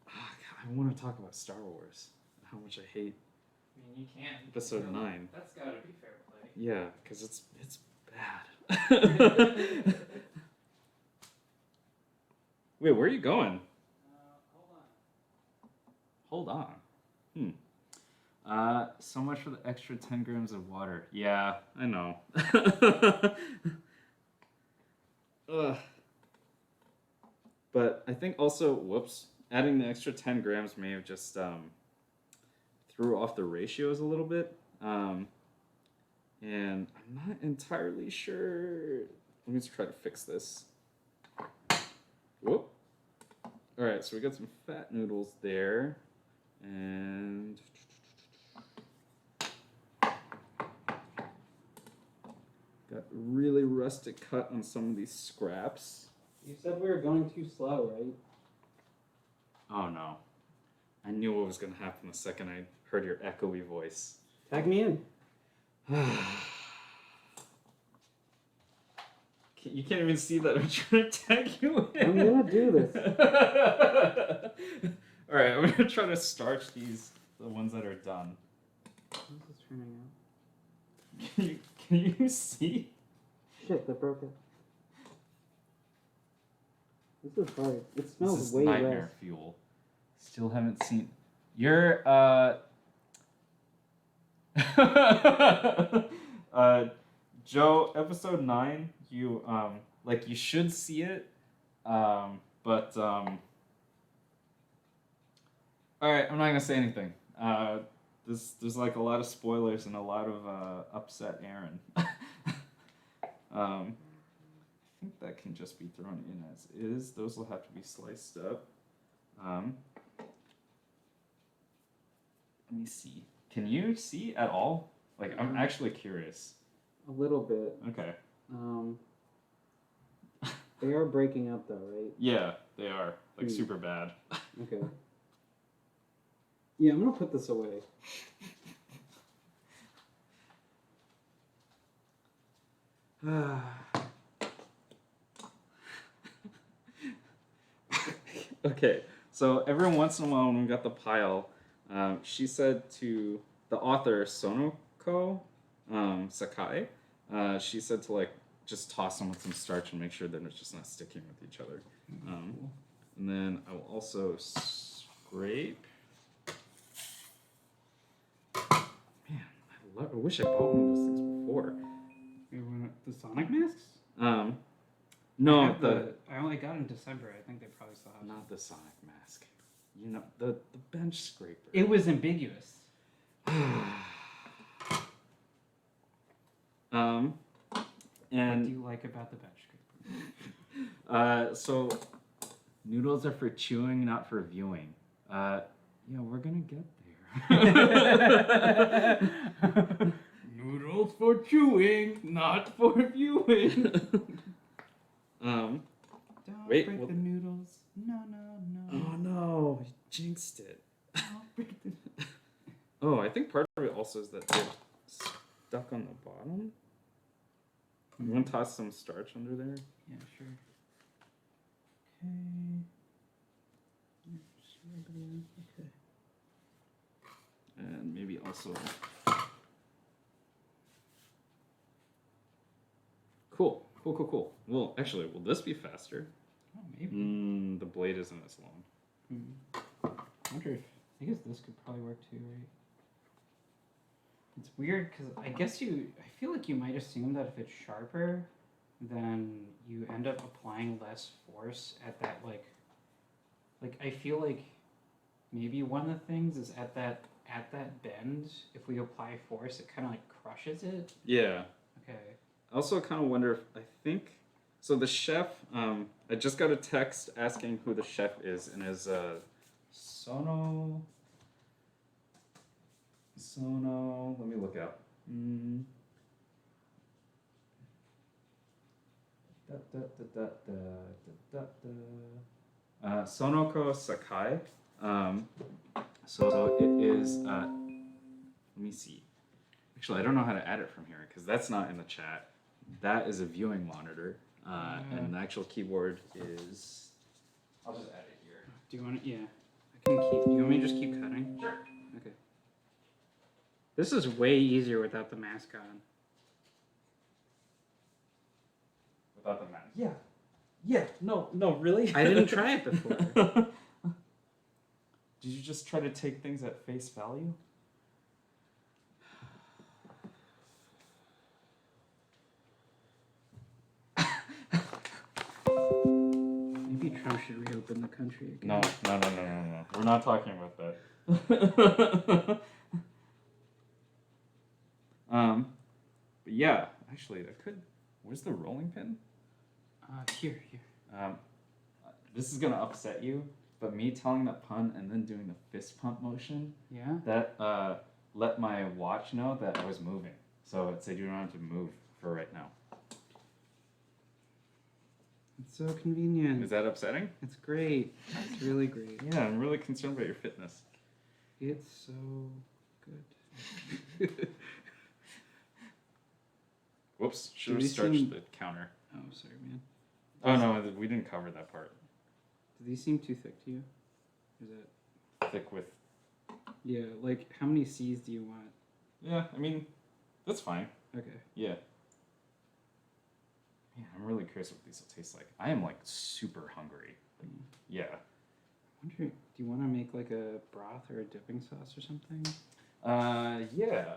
I want to talk about Star Wars. How much I hate I mean, you can. Episode 9. That's gotta be fair play. Yeah, because it's bad. Wait, where are you going? Hold on. So much for the extra 10 grams of water. Yeah, I know. But I think also, adding the extra 10 grams may have just threw off the ratios a little bit. And I'm not entirely sure. Let me just try to fix this. Whoop. Alright, so we got some fat noodles there. And got really rustic cut on some of these scraps. You said we were going too slow, right? Oh no. I knew what was going to happen the second I heard your echoey voice. Tag me in. You can't even see that I'm trying to tag you in. I'm gonna do this. Alright, I'm gonna try to starch these, the ones that are done. How's this turning out? Can you see? Shit, that broke it. This is hard. It smells This is way nightmare less. fuel. Still haven't seen. You're Joe, episode 9, you you should see it. But all right, I'm not gonna say anything. There's like a lot of spoilers and a lot of upset Aaron. I think that can just be thrown in as is. Those will have to be sliced up. Let me see. Can you see at all? Like, I'm actually curious. A little bit. Okay. They are breaking up though, right? Yeah, they are. Like, super bad. Okay. Yeah, I'm gonna put this away. Okay, so every once in a while when we got the pile, she said to the author Sonoko Sakai, she said to like just toss them with some starch and make sure that it's just not sticking with each other. And then I will also scrape. Man, I wish I bought one of those things before. The Sonic masks? No, I only got in December. I think they probably still have. Not the Sonic mask. You know, the bench scraper. It was ambiguous. And what do you like about the bench scraper? So noodles are for chewing, not for viewing. Yeah, we're gonna get there. Noodles for chewing, not for viewing. Don't wait, break the noodles. No. Oh no, you jinxed it. Don't break the. Oh, I think part of it also is that they're stuck on the bottom. You want to toss some starch under there? Yeah, sure. Okay. And maybe also. Cool. Well, actually, will this be faster? Oh, maybe. The blade isn't as long. I wonder if. I guess this could probably work too, right? It's weird because I feel like you might assume that if it's sharper, then you end up applying less force at that, like I feel like maybe one of the things is at that bend, if we apply force, it kind of like crushes it. Yeah. Okay. I also kind of wonder if, so the chef, I just got a text asking who the chef is, and is Sono, let me look up. Sonoko Sakai. So it is, let me see. Actually, I don't know how to add it from here because that's not in the chat. That is a viewing monitor, and the actual keyboard is. I'll just add it here. Do you want to? Yeah, I can keep. Do you want me to just keep cutting? Sure. Okay. This is way easier without the mask on. Without the mask. Yeah. Yeah. No. Really. I didn't try it before. Did you just try to take things at face value? Maybe Trump should reopen the country again. No. We're not talking about that. But yeah, actually, I could. Where's the rolling pin? Here. This is gonna upset you, but me telling that pun and then doing the fist pump motion. Yeah. That let my watch know that I was moving, so it said you don't have to move for right now. It's so convenient. Is that upsetting? It's great. It's really great. Yeah, I'm really concerned about your fitness. It's so good. Whoops, should have stretched the counter. Oh, sorry, man. Oh no, we didn't cover that part. Do these seem too thick to you? Is it thick with? Yeah, like how many C's do you want? Yeah, I mean, that's fine. Okay. Yeah. Man, I'm really curious what these will taste like. I am like super hungry. Yeah. I wonder, do you want to make like a broth or a dipping sauce or something? Yeah.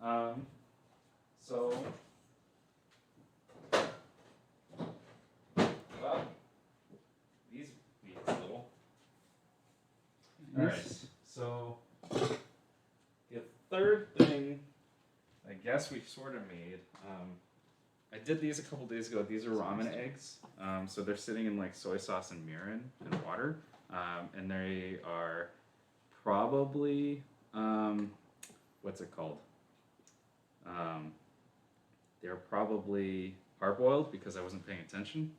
So, well, these a little. All right. So the third thing, I guess we sort of made. I did these a couple days ago. These are ramen eggs. So they're sitting in like soy sauce and mirin and water, and they are probably what's it called? They're probably hard boiled because I wasn't paying attention.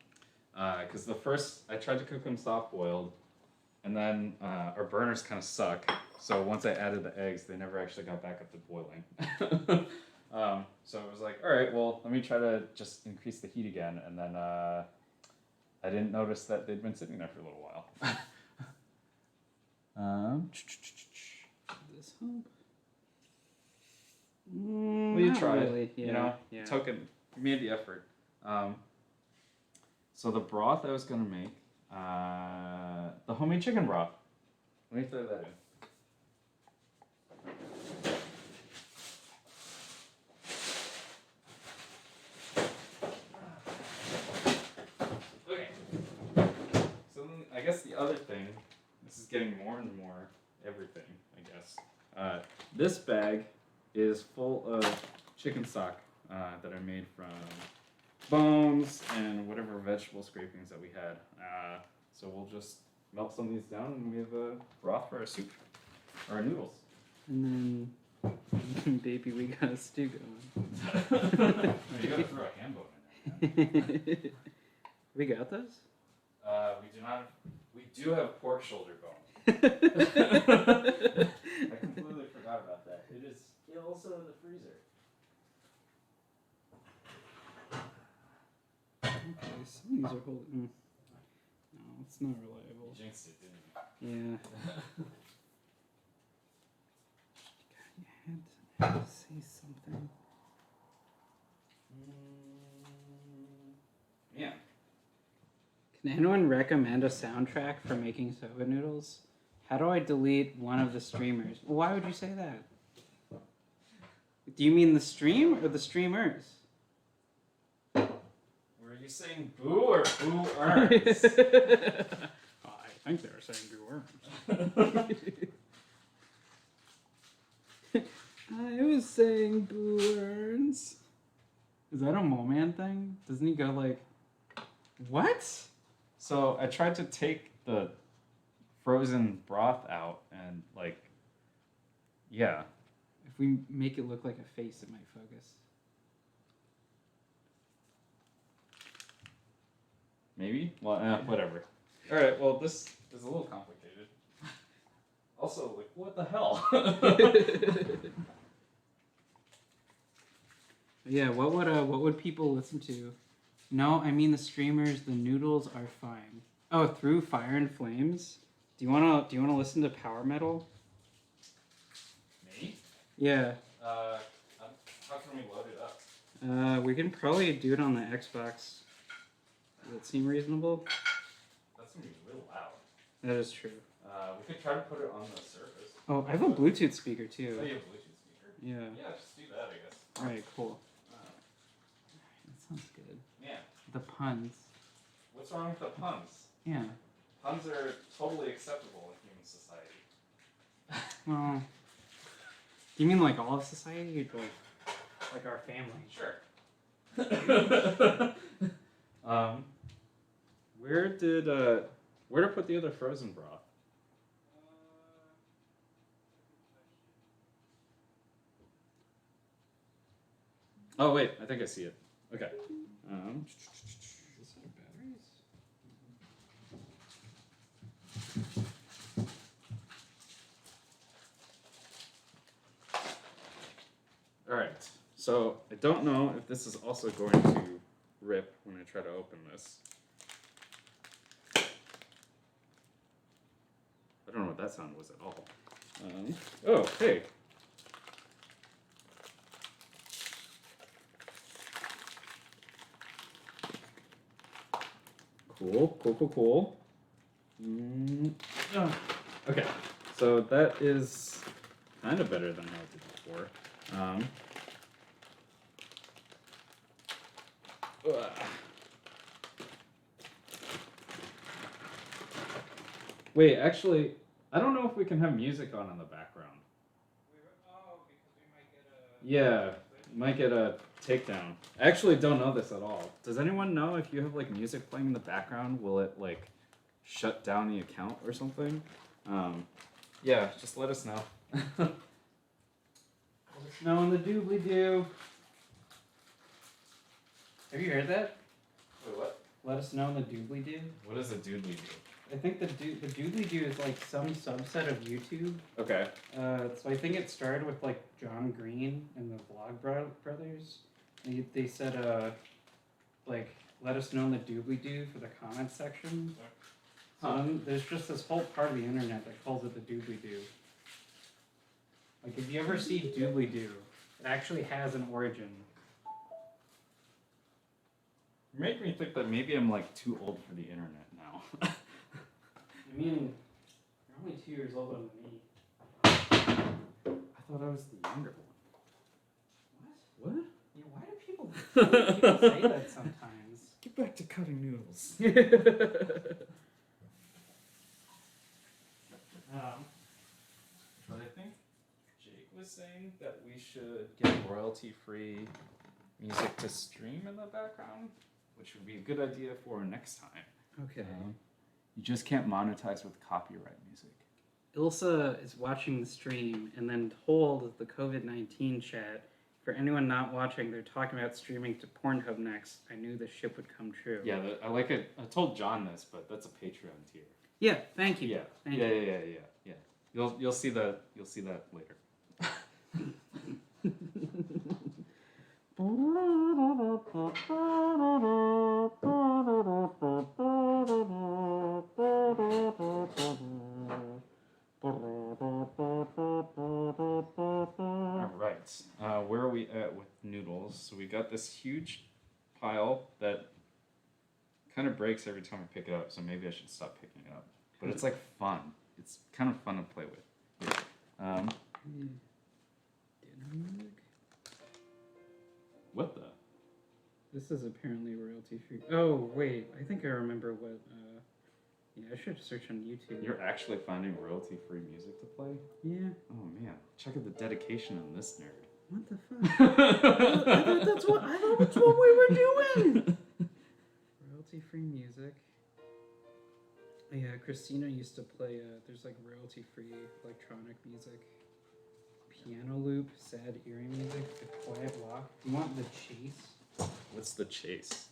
Because the first I tried to cook them soft boiled, and then our burners kind of suck. So once I added the eggs, they never actually got back up to boiling. So I was like, all right, well, let me try to just increase the heat again. And then I didn't notice that they'd been sitting there for a little while. This help? Well, you tried. Really. Yeah, you know, yeah. token. You made the effort. So the broth I was gonna make, the homemade chicken broth. Let me throw that in. Okay. So then I guess the other thing, this is getting more and more everything, I guess. This bag is full of chicken stock that I made from bones and whatever vegetable scrapings that we had. So we'll just melt some of these down and we have a broth for our soup, or our noodles. And then, baby, we got a stew going. You gotta throw a ham bone in there. We got those? We do not. We do have pork shoulder bone. I completely forgot about that. It is also in the freezer. Okay, some of these are holding. No, it's not reliable. You jinxed it, didn't you? Yeah. God, you had to say something. Yeah. Can anyone recommend a soundtrack for making soba noodles? How do I delete one of the streamers? Why would you say that? Do you mean the stream or the streamers? Were you saying boo or boo earns? I think they were saying boo earns. I was saying boo earns. Is that a Mo-Man thing? Doesn't he go like, what? So I tried to take the frozen broth out and like, yeah. If we make it look like a face, it might focus. Maybe? Well, whatever. All right, well, this is a little complicated. Also, like, what the hell? Yeah, what would people listen to? No, I mean the streamers. The noodles are fine. Oh, Through Fire and Flames. Do you wanna listen to power metal? Me? Yeah. How can we load it up? We can probably do it on the Xbox. Does that seem reasonable? That's gonna be real loud. That is true. We could try to put it on the surface. Oh, I have a Bluetooth speaker too. Oh, you have a Bluetooth speaker? Yeah. Yeah, just do that, I guess. Alright, cool. That sounds good. Yeah. The puns. What's wrong with the puns? Yeah. Puns are totally acceptable in human society. Well, do you mean like all of society, or like our family? Sure. Where to put the other frozen broth? Oh wait, I think I see it. Okay. Is this our batteries? All right. So I don't know if this is also going to rip when I try to open this. I don't know what that sound was at all. Oh, hey. Cool. Okay, so that is kind of better than how I did before. Ugh. Wait, actually, I don't know if we can have music on in the background. Because we might get a... Yeah, might get a takedown. I actually don't know this at all. Does anyone know if you have like music playing in the background, will it like shut down the account or something? Yeah, just let us know. Let us know in the doobly-doo. Have you heard that? Wait, what? Let us know in the doobly-doo. What is a doodly-doo? I think the doodly-doo is like some subset of YouTube. Okay. So I think it started with like John Green and the Brothers. They said like let us know in the doobly-doo for the comments section. There's just this whole part of the internet that calls it the doobly-doo. Like if you ever see doobly-doo, it actually has an origin. You make me think that maybe I'm like too old for the internet now. I mean, you're only 2 years older than me. I thought I was the younger one. What? Yeah, why do people say that sometimes? Get back to cutting noodles. But I think Jake was saying that we should get royalty-free music to stream in the background, which would be a good idea for next time. Okay. You just can't monetize with copyright music. Ilsa is watching the stream and then told the COVID-19 chat, for anyone not watching, they're talking about streaming to Pornhub next. I knew the ship would come true. Yeah, I like it. I told John this, but that's a Patreon tier. Yeah, thank you. Yeah, Thank yeah, you. yeah. You'll see that. You'll see that later. All right. Where are we at with noodles? So we got this huge pile that kind of breaks every time I pick it up. So maybe I should stop picking it up. But it's like fun. It's kind of fun to play with. Here. What the? This is apparently royalty free. Oh, wait. I think I remember what. Yeah, I should search on YouTube. You're actually finding royalty-free music to play? Yeah. Oh man, check out the dedication on this nerd. What the fuck? I thought that's what we were doing. Royalty free music. Yeah, Christina used to play. There's like royalty free electronic music. Piano loop, sad eerie music, the quiet walk. Do you want the chase? What's the chase?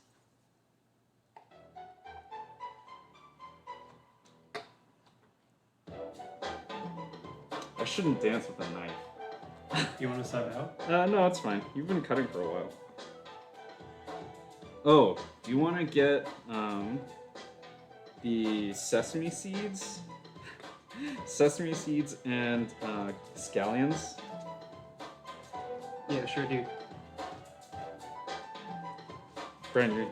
I shouldn't dance with a knife. Do you want to sub out? No, it's fine. You've been cutting for a while. Oh, do you want to get the sesame seeds? Sesame seeds and scallions? Yeah, sure, dude. Brandon,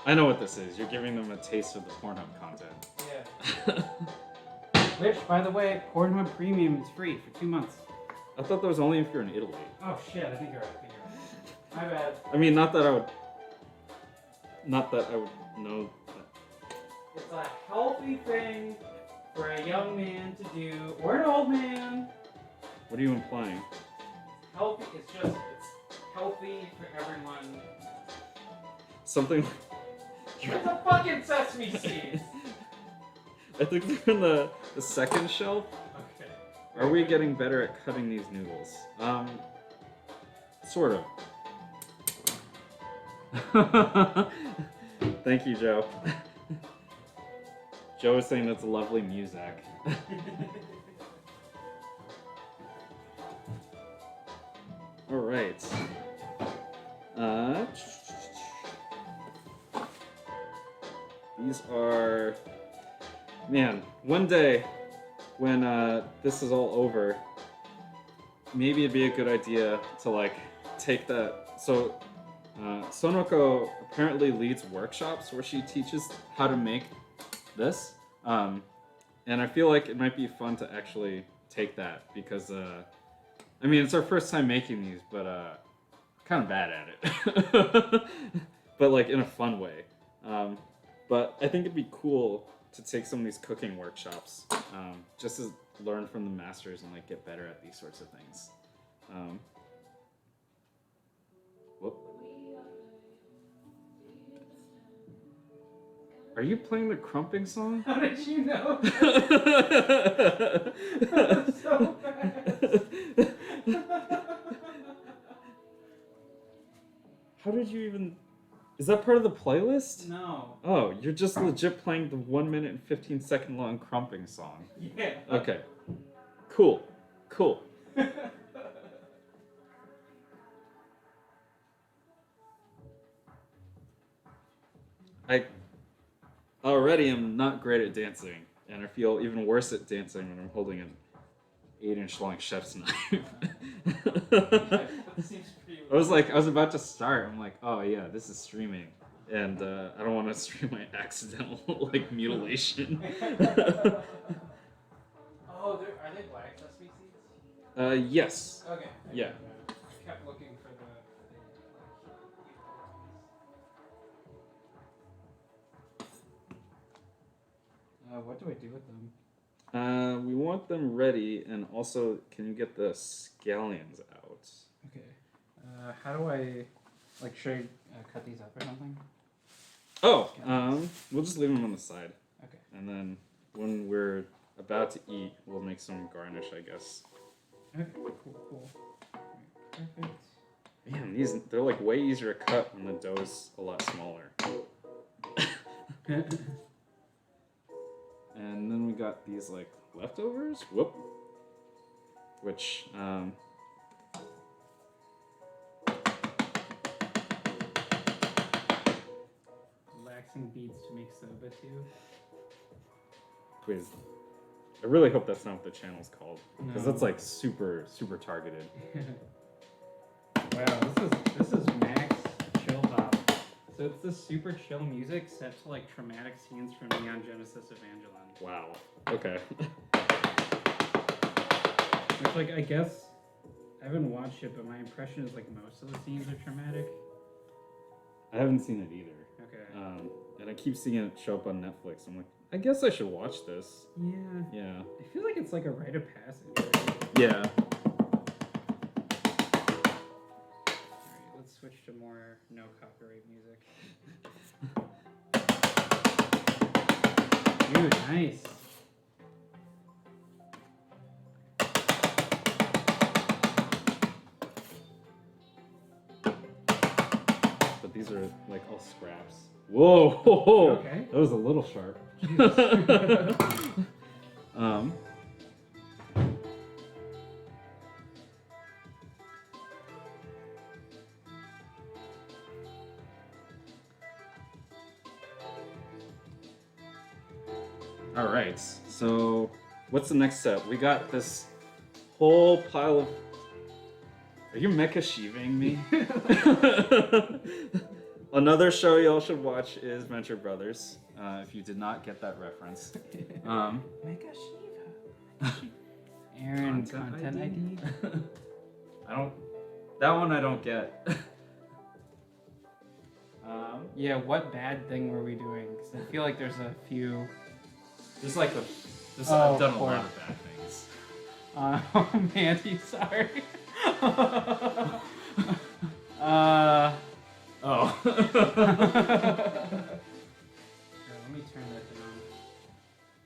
I know what this is. You're giving them a taste of the Pornhub content. Yeah. Which, by the way, Pornhub Premium is free for 2 months. I thought that was only if you're in Italy. Oh shit, I think you're right. My bad. I mean, not that I would know that. It's a healthy thing for a young man to do, or an old man. What are you implying? Healthy, it's healthy for everyone. Something. It's a fucking sesame seed! I think they're in the second shelf. Okay. Are we getting better at cutting these noodles? Sort of. Thank you, Joe. Joe is saying that's lovely music. All right. These are, man, one day when this is all over, maybe it'd be a good idea to like take that. So Sonoko apparently leads workshops where she teaches how to make this. And I feel like it might be fun to actually take that because, I mean, it's our first time making these, but kind of bad at it. but like in a fun way. But I think it'd be cool to take some of these cooking workshops, just to learn from the masters and like get better at these sorts of things. Whoop. Are you playing the crumping song? How did you know? So fast. How did you even... Is that part of the playlist? No. Oh, you're just legit playing the 1 minute and 15-second long crumping song. Yeah. Okay. Cool. I already am not great at dancing, and I feel even worse at dancing when I'm holding an 8-inch long chef's knife. That seems pretty I was about to start. I'm like, oh yeah, this is streaming, and I don't want to stream my accidental like mutilation. Oh, are they black sesame seeds? Yes. Okay. Yeah. I kept looking for the what do I do with them? We want them ready, and also, can you get the scallions out? Okay. How do I, like, should I cut these up or something? Oh, we'll just leave them on the side. Okay. And then when we're about to eat, we'll make some garnish, I guess. Okay, cool. Right, perfect. Man, they're like way easier to cut when the dough's a lot smaller. And then we got these like leftovers. Whoop. Which Relaxing beats to make soba too. please. I really hope that's not what the channel's called, because No. that's like super targeted. Wow, this is Max Chill Hop. So it's this super chill music set to like traumatic scenes from Neon Genesis Evangelion. Wow. Okay. Which, like, I guess I haven't watched it, but my impression is like most of the scenes are traumatic. I haven't seen it either. Okay. And I keep seeing it show up on Netflix. I'm like, I guess I should watch this. Yeah. Yeah. I feel like it's like a rite of passage. Right? Yeah. Alright, let's switch to more no copyright music. Dude, nice. But these are like all scraps. Whoa! Okay. That was a little sharp. All right. So, what's the next step? We got this whole pile of. Are you mecha sheeving me? Another show y'all should watch is Venture Brothers. If you did not get that reference. Mega Shiva. Aaron, content ID? I don't. That one I don't get. Yeah, what bad thing were we doing? Because I feel like there's a few. There's like a. Oh, I've done a poor. lot of bad things. Oh, Mandy, sorry. Oh. Here, let me turn that down.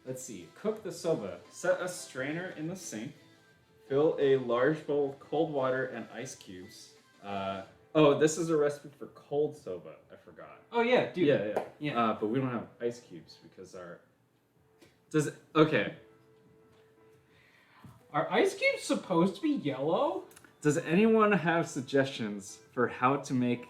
Let's see. Cook the soba. Set a strainer in the sink. Fill a large bowl with cold water and ice cubes. Oh, this is a recipe for cold soba. I forgot. Oh yeah, dude. Yeah. But we don't have ice cubes because our. Okay. Are ice cubes supposed to be yellow? Does anyone have suggestions for how to make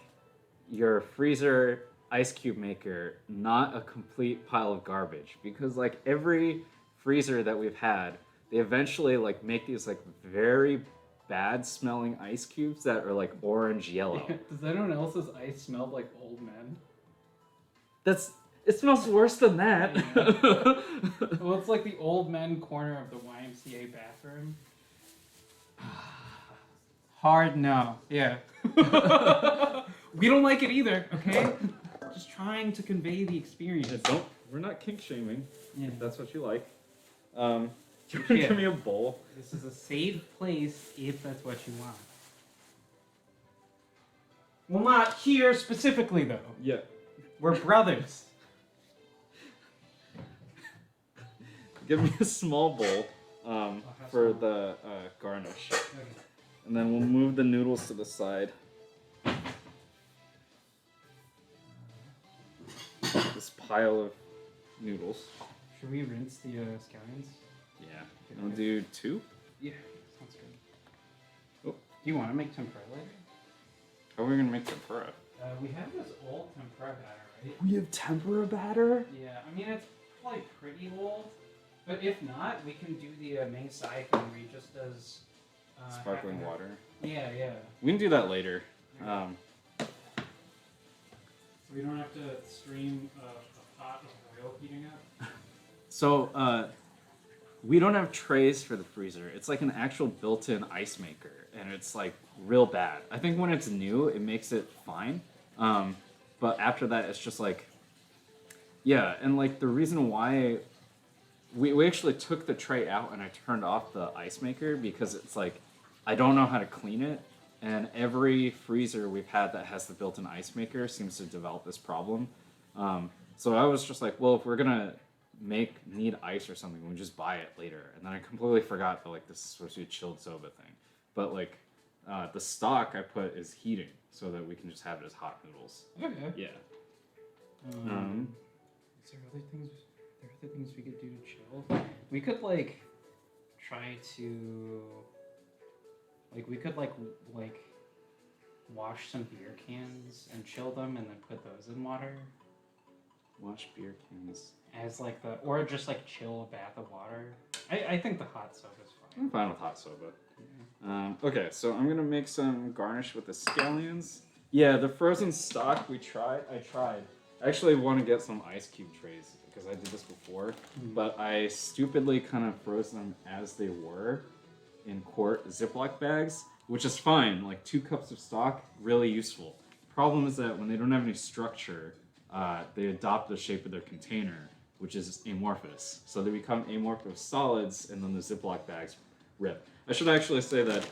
your freezer ice cube maker not a complete pile of garbage? Because like every freezer that we've had, they eventually like make these like very bad smelling ice cubes that are like orange yellow. Does anyone else's ice smell like old men? It smells worse than that. Yeah. Well, it's like the old men corner of the YMCA bathroom. Hard no. Yeah. We don't like it either, okay? Just trying to convey the experience. We're not kink shaming. Yeah. If that's what you like. Give me a bowl. This is a safe place if that's what you want. Well, not here specifically, though. Yeah. We're brothers. Give me a small bowl for the garnish. Okay. And then we'll move the noodles to the side. This pile of noodles. Should we rinse the scallions? Yeah. I'll do 2? Yeah, sounds good. Oh. Do you want to make tempura later? How are we going to make tempura? We have this old tempura batter, right? We have tempura batter? Yeah, I mean, it's probably pretty old. But if not, we can do the Ming Sai thing where he just does... Sparkling water. Yeah, yeah. We can do that later. So we don't have to stream a pot of oil heating up? So, we don't have trays for the freezer. It's like an actual built-in ice maker, and it's like real bad. I think when it's new, it makes it fine. But after that, it's just like, yeah, and like the reason why we actually took the tray out and I turned off the ice maker because it's like, I don't know how to clean it. And every freezer we've had that has the built-in ice maker seems to develop this problem. So I was just like, well, if we're gonna need ice or something, we just buy it later. And then I completely forgot that like this is supposed to be a chilled soba thing. But like the stock I put is heating so that we can just have it as hot noodles. Okay. Yeah. Is there other things we could do to chill? We could like try to wash some beer cans and chill them and then put those in water. Wash beer cans. As like or just like chill a bath of water. I think the hot soda is fine. I'm fine with hot soba. Yeah. Okay, so I'm gonna make some garnish with the scallions. Yeah, the frozen stock I tried. I actually want to get some ice cube trays because I did this before, but I stupidly kind of froze them as they were in quart Ziploc bags, which is fine. Like 2 cups of stock, really useful. Problem is that when they don't have any structure, they adopt the shape of their container, which is amorphous. So they become amorphous solids, and then the Ziploc bags rip. I should actually say that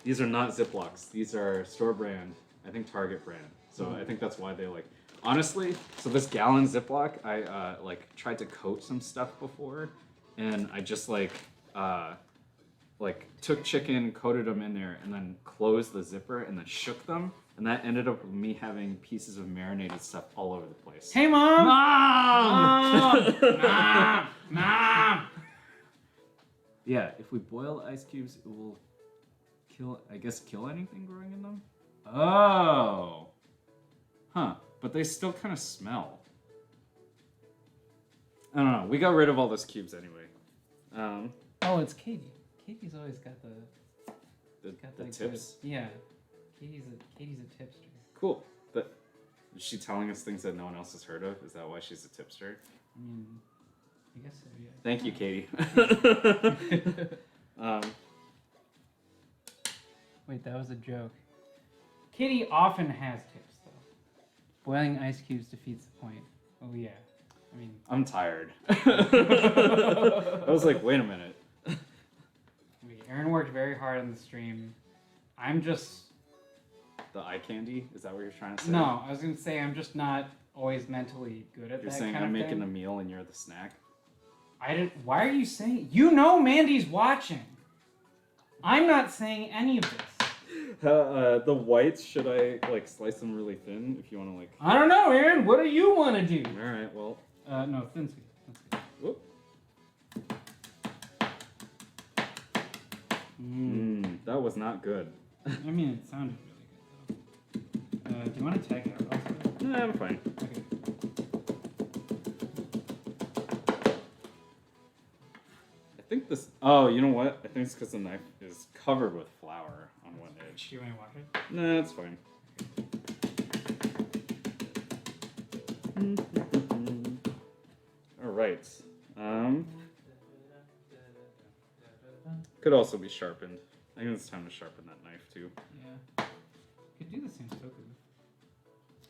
these are not Ziplocs. These are store brand, I think Target brand. So I think that's why they like... Honestly, so this gallon Ziploc, I tried to coat some stuff before, and I just took chicken, coated them in there, and then closed the zipper, and then shook them, and that ended up with me having pieces of marinated stuff all over the place. Hey, Mom! Mom! Mom! Mom! Yeah, if we boil ice cubes, it will kill anything growing in them? Oh! Huh. But they still kind of smell. I don't know. We got rid of all those cubes anyway. Oh, it's Katie. Katie's always got the tips? Yeah. Katie's a tipster. Cool. But is she telling us things that no one else has heard of? Is that why she's a tipster? I mean, I guess so, yeah. Thank you, Katie. Wait, that was a joke. Katie often has tips, though. Boiling ice cubes defeats the point. Oh, yeah. I mean... I'm tired. I was like, wait a minute. Aaron worked very hard on the stream. I'm just... The eye candy? Is that what you're trying to say? No, I was going to say I'm just not always mentally good at You're that saying kind I'm of making thing. the meal and you're the snack? Why are you saying... You know Mandy's watching. I'm not saying any of this. The whites, should I slice them really thin if you want to I don't know, Aaron. What do you want to do? All right, well... No, thin's good. Whoop. That was not good. I mean, it sounded really good, though. Do you want to tag out also? Nah, I'm fine. Okay. I think this... Oh, you know what? I think it's because the knife is covered with flour on one edge. Do you want to wash it? Nah, it's fine. All right. Could also be sharpened. I think it's time to sharpen that knife too. Yeah. Could do the same Soku.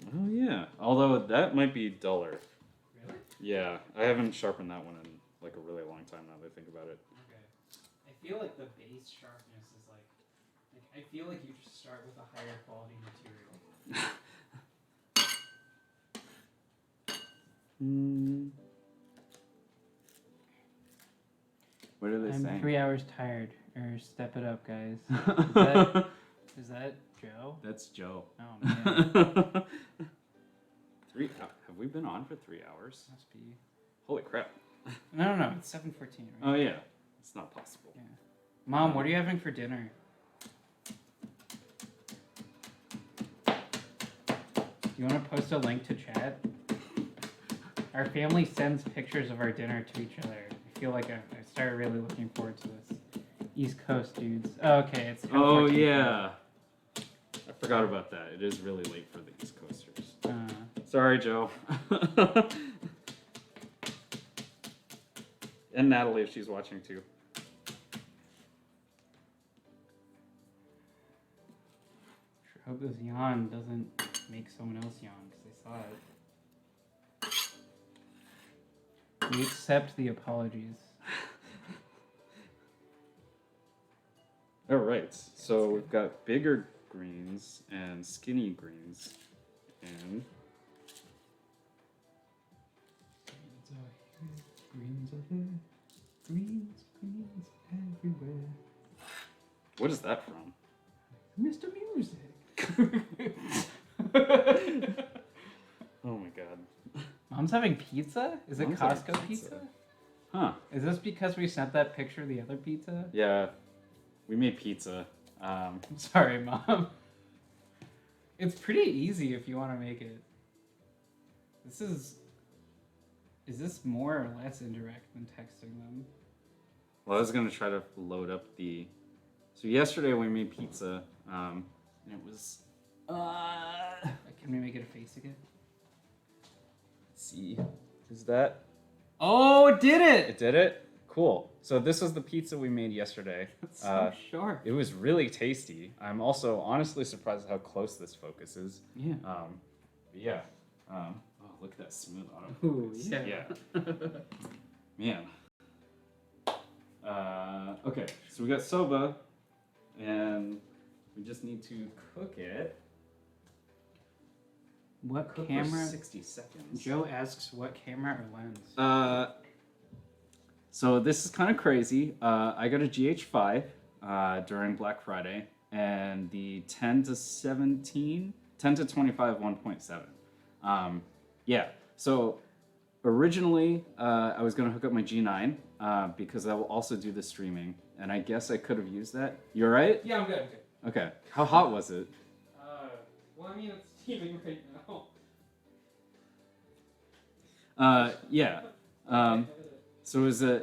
Oh yeah. Although that might be duller. Really? Yeah, I haven't sharpened that one in like a really long time now that I think about it. Okay. I feel like the base sharpness is like I feel like you just start with a higher quality material. What are they saying? I'm 3 hours tired. Or step it up, guys. Is that Joe? That's Joe. Oh man. 3 have we been on for 3 hours? Must be. Holy crap. No. It's 7:14. Right? Oh yeah. It's not possible. Yeah. Mom, what are you having for dinner? You want to post a link to chat? Our family sends pictures of our dinner to each other. I feel like I started really looking forward to this. East Coast dudes. Oh, okay, it's. Oh yeah. I forgot about that. It is really late for the East Coasters. Sorry, Joe. And Natalie, if she's watching too. Sure hope this yawn doesn't make someone else yawn because they saw it. We accept the apologies. All right, so we've got bigger greens and skinny greens, and Greens are here, greens everywhere. What is that from? Mr. Music. Oh my god. Mom's having pizza? Is it Mom's Costco having pizza? pizza. Huh. Is this because we sent that picture of the other pizza? Yeah, we made pizza. Sorry, Mom. It's pretty easy if you want to make it. Is this more or less indirect than texting them? Well, I was gonna try to load up the. So yesterday we made pizza, and it was. Can we make it a face again? Let's see. Is that? Oh, it did it! It did it. Cool. So this was the pizza we made yesterday. That's so sharp. It was really tasty. I'm also honestly surprised at how close this focus is. Yeah. But yeah. Oh, look at that smooth auto. Ooh, yeah. Man. Okay, so we got soba, and we just need to cook it. What Cook camera? for 60 seconds. Joe asks, what camera or lens? So this is kind of crazy. I got a GH5 during Black Friday, and the 10 to 25 1.7. Yeah, so originally I was going to hook up my G9 because that will also do the streaming, and I guess I could have used that. You all right? Yeah, I'm good. Okay. How hot was it? Well, I mean, it's steaming right now. Yeah. So it's a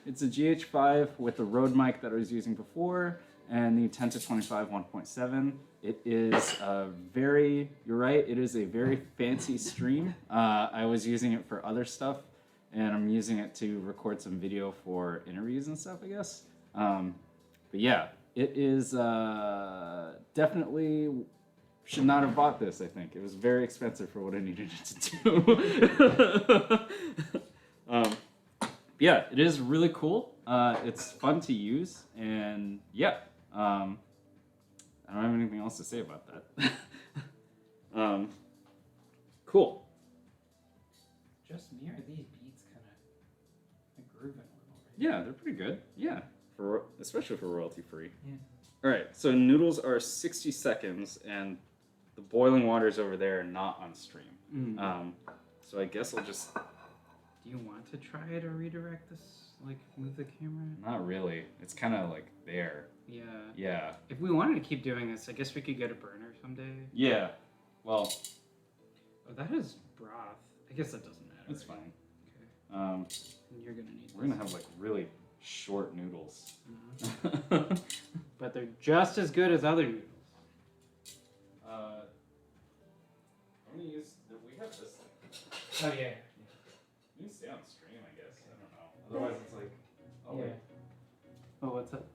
GH5 with the Rode mic that I was using before, and the 10 to 25 1.7. It is you're right, it is a very fancy stream. I was using it for other stuff, and I'm using it to record some video for interviews and stuff, I guess. But yeah, it is definitely should not have bought this, I think. It was very expensive for what I needed it to do. Yeah, it is really cool. It's fun to use, and yeah, I don't have anything else to say about that. Cool. Just me, or these beats kind of grooving a little, right? Yeah, they're pretty good. Yeah, especially for royalty free. Yeah. All right, so noodles are 60 seconds, and the boiling water is over there, not on stream. So I guess I'll just. Do you want to try to redirect this? Like, move the camera? Not really. It's kind of like there. Yeah. Yeah. If we wanted to keep doing this, I guess we could get a burner someday. Yeah. Well. Oh, that is broth. I guess that doesn't matter. It's fine. Okay. And you're gonna need. We're gonna have like really short noodles. But they're just as good as other noodles. I'm gonna use. We have this thing. Oh yeah. You can stay on stream, I guess. I don't know. Otherwise, it's like. Oh, yeah. wait. Oh, what's up?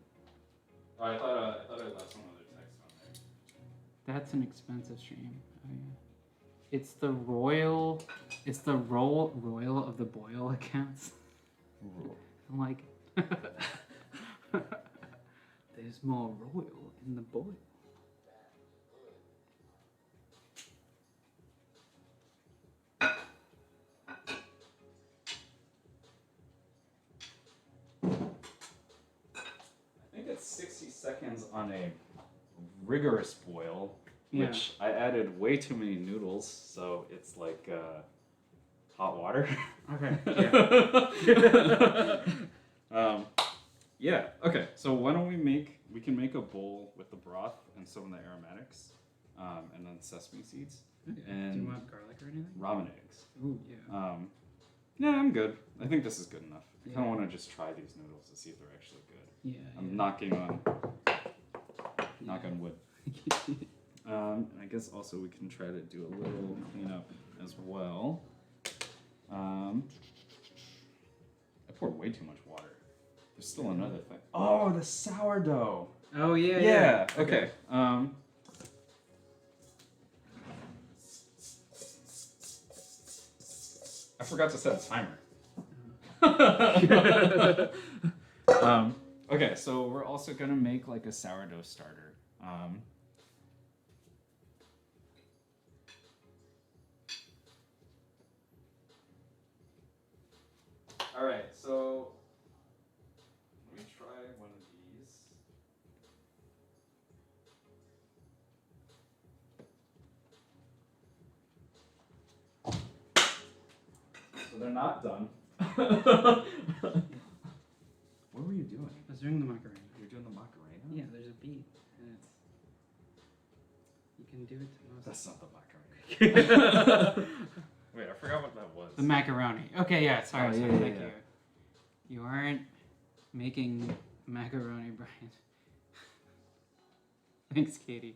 Oh, I thought I left some other text on there. That's an expensive stream. Oh It's the royal of the boil accounts. I'm like, there's more royal in the boil. I think it's 60 seconds on a rigorous boil, which I added way too many noodles, so it's like hot water. Okay. Yeah. Yeah. Okay. So why don't we can make a bowl with the broth and some of the aromatics, and then sesame seeds. Okay. And do you want garlic or anything? Ramen eggs. Ooh, yeah. Yeah, I'm good. I think this is good enough. I kind of want to just try these noodles to see if they're actually good. Yeah. I'm knocking on wood. I guess also we can try to do a little cleanup as well. I poured way too much water. There's still another thing. Oh, the sourdough. Oh yeah. Yeah. Okay. I forgot to set a timer. Okay, so we're also gonna make like a sourdough starter. All right, so let me try one of these. So they're not done. What were you doing? I was doing the macaroni. You're doing the macarena? Yeah, there's a beat, and it's. You can do it to most. That's not the macarena. Wait, I forgot what that was. The macaroni. Okay, yeah. Sorry, Oh, sorry. yeah, Thank yeah. you. You aren't making macaroni, Brian. Thanks, Katie.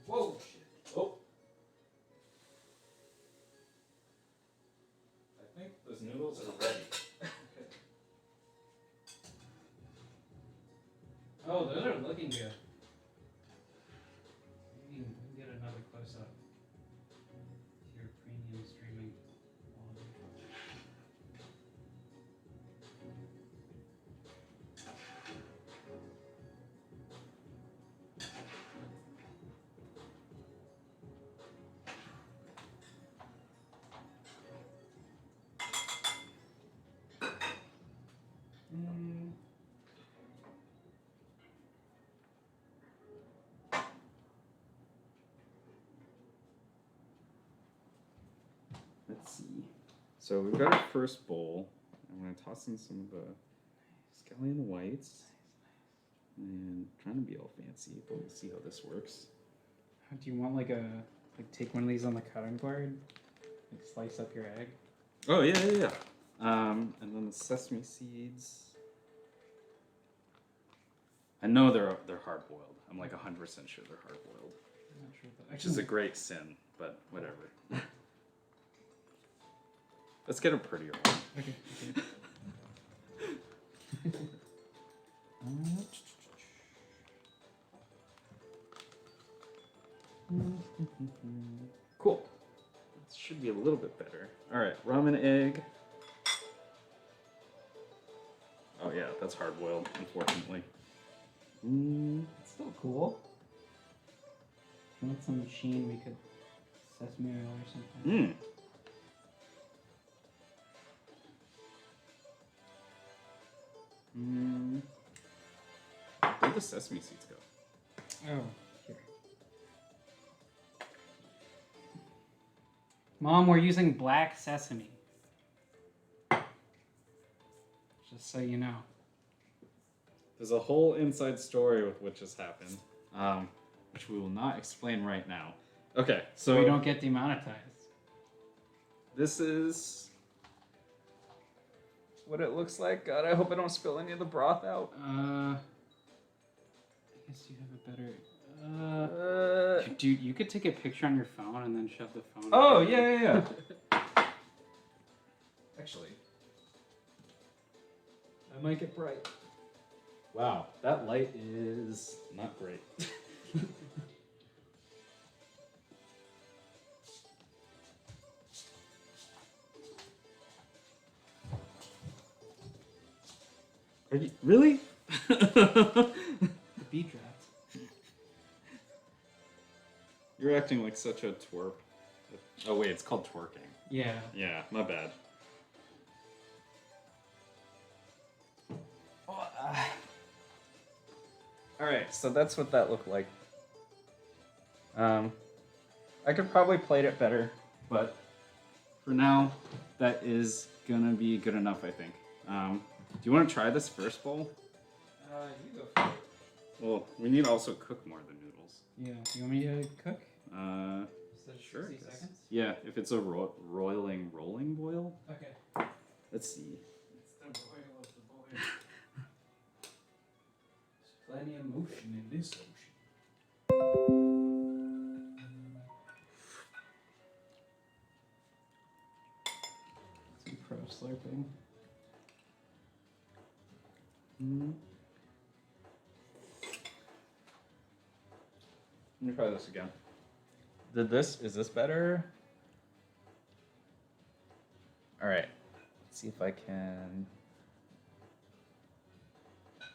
Whoa, shit. Oh. I think those noodles are ready. Oh, those are looking good. Maybe we can get another close up to your premium streaming quality. Let's see. So we've got our first bowl. I'm going to toss in some of the scallion whites. And trying to be all fancy, but we'll see how this works. Do you want like take one of these on the cutting board? Like slice up your egg? Oh, yeah, yeah, yeah. And then the sesame seeds. I know they're hard boiled. I'm like 100% sure they're hard boiled. I'm not sure if that, Which is a great sin, but whatever. Let's get a prettier one. Okay. Cool. This should be a little bit better. All right, ramen egg. Oh yeah, that's hard boiled, unfortunately. It's still cool. If you want some machine, we could sesame oil or something. Where'd the sesame seeds go? Oh, here. Mom, we're using black sesame. Just so you know. There's a whole inside story with what just happened, which we will not explain right now. Okay, so we don't get demonetized. This is what it looks like. God, I hope I don't spill any of the broth out. I guess you have a better. Dude, you could take a picture on your phone and then shove the phone. Oh yeah. Actually, might get bright. Wow, that light is not great. Are you really? The beat dropped. You're acting like such a twerp. Oh wait, it's called twerking. Yeah. Yeah, my bad. All right, so that's what that looked like. I could probably plate it better, but for now, that is gonna be good enough, I think. Do you want to try this first bowl? You go for it. Well, we need to also cook more than noodles. Yeah. You want me to cook? Sure. 60 seconds? Yeah, if it's a rolling boil. Okay. Let's see. It's the boil of the boil. There's plenty of motion in this ocean. Some pro slurping. Let me try this again. Is this better? All right. Let's see if I can.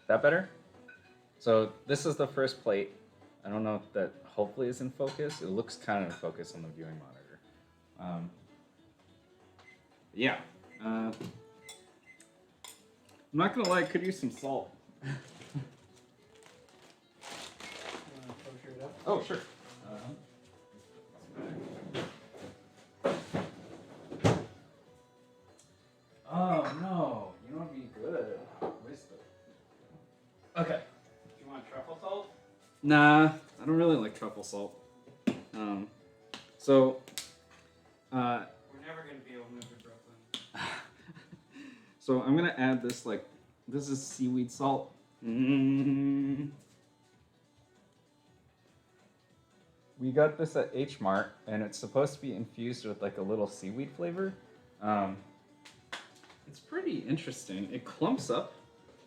That better? So this is the first plate. I don't know if that hopefully is in focus. It looks kind of in focus on the viewing monitor. Yeah. I'm not gonna lie, I could use some salt. Oh, sure. Oh, no. You know what'd be good? Okay. Do you want truffle salt? Nah, I don't really like truffle salt. So, We're never going to be able to move to Brooklyn. so I'm gonna add this, this is seaweed salt. We got this at H Mart, and it's supposed to be infused with a little seaweed flavor. It's pretty interesting. It clumps up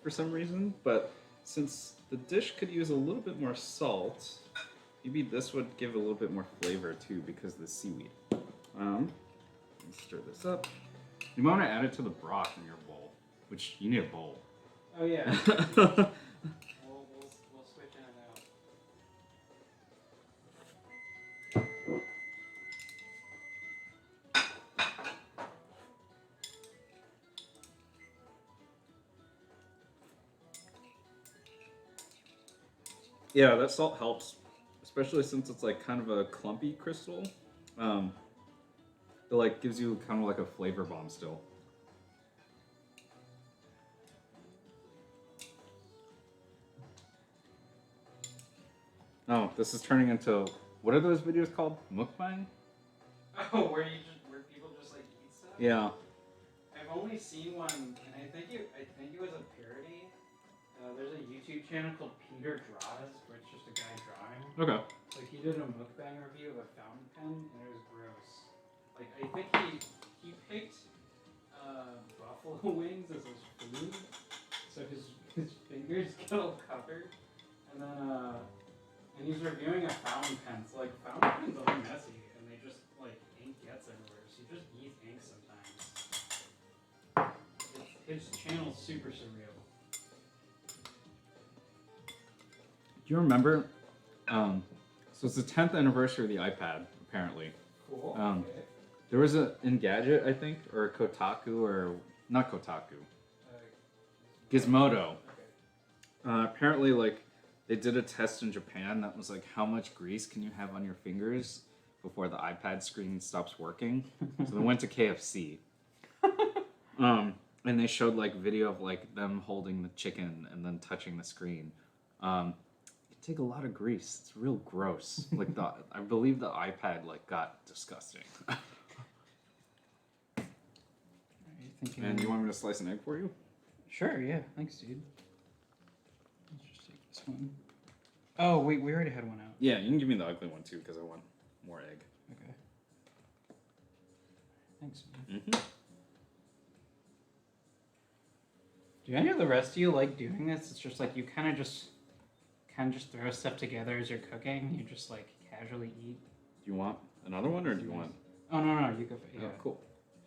for some reason, but since the dish could use a little bit more salt, maybe this would give a little bit more flavor too because of the seaweed. Let's stir this up. You might want to add it to the broth in your bowl, which you need a bowl. Oh, yeah. We'll switch in and out. Yeah, that salt helps, especially since it's kind of a clumpy crystal. It gives you kind of like a flavor bomb still. Oh, this is turning into, what are those videos called? Mukbang? Oh, where people just eat stuff? Yeah. I've only seen one, and I think it was a parody. There's a YouTube channel called Peter Draws, where it's just a guy drawing. Okay. He did a mukbang review of a fountain pen, and it was gross. I think he picked buffalo wings as his food, so his fingers get all covered, and then and he's reviewing a fountain pen. So fountain pens are messy, and they just ink gets everywhere. So you just eat ink sometimes. His channel's super surreal. Do you remember? So it's the 10th anniversary of the iPad, apparently. Cool. Okay. There was a Engadget, I think, or Kotaku, or not Kotaku. Gizmodo. Okay. Apparently, they did a test in Japan that was how much grease can you have on your fingers before the iPad screen stops working? So they went to KFC. And they showed video of them holding the chicken and then touching the screen. It take a lot of grease. It's real gross. I believe the iPad got disgusting. And you want me to slice an egg for you? Sure, yeah. Thanks, dude. Let's just take this one. Oh, wait, we already had one out. Yeah, you can give me the ugly one too, because I want more egg. Okay. Thanks, man. Mm-hmm. Do Do any of the rest of you like doing this? It's just like you kind of just throw stuff together as you're cooking. You just like casually eat. Do you want another one, or do you want? Oh no, you go. Yeah, cool.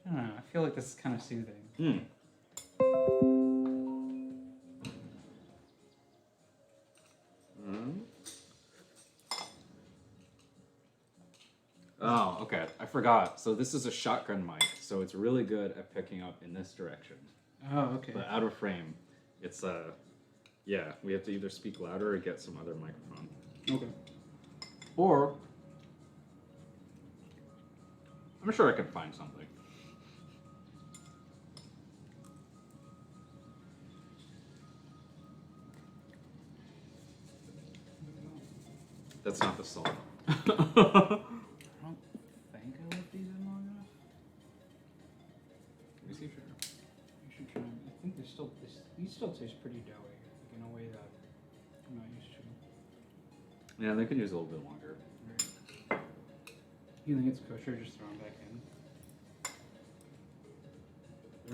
I don't know. I feel like this is kind of soothing. Hmm. Oh, okay. I forgot. So this is a shotgun mic, so it's really good at picking up in this direction. Oh, okay. But out of frame, it's yeah, we have to either speak louder or get some other microphone. Okay. Or I'm sure I could find something. That's not the salt. I don't think I left these in long enough. Let me see if you're... You should try. I think these still taste pretty doughy, like in a way that I'm not used to. Yeah, they could use a little bit longer. Right. You think it's kosher? Just throw them back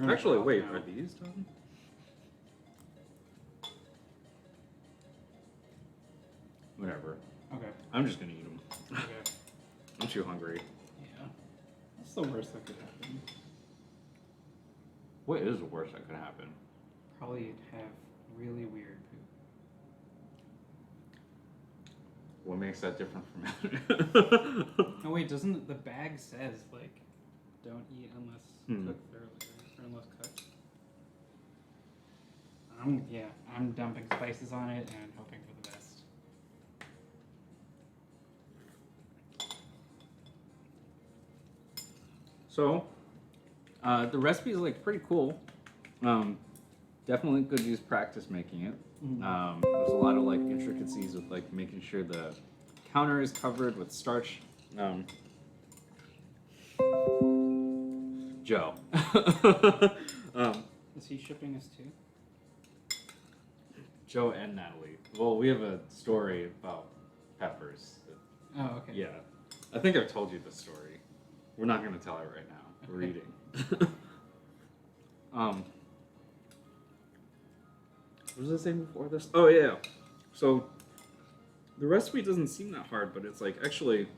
in. Actually, wait, are these done? Whatever. Okay. I'm just gonna eat them. Okay. I'm too hungry. Yeah. That's the worst that could happen. What is the worst that could happen? Probably have really weird poop. What makes that different from it? No, wait, doesn't the bag says like don't eat unless cooked thoroughly, or unless cooked? I'm dumping spices on it and hoping for the best. So, the recipe is like pretty cool. Definitely could use practice making it. There's a lot of like intricacies with like making sure the counter is covered with starch. Joe. Is he shipping us too? Joe and Natalie. Well, we have a story about peppers. Oh, okay. Yeah. I think I've told you the story. We're not going to tell it right now. We're eating. What was I saying before this? Oh, yeah. So, the recipe doesn't seem that hard, but it's like actually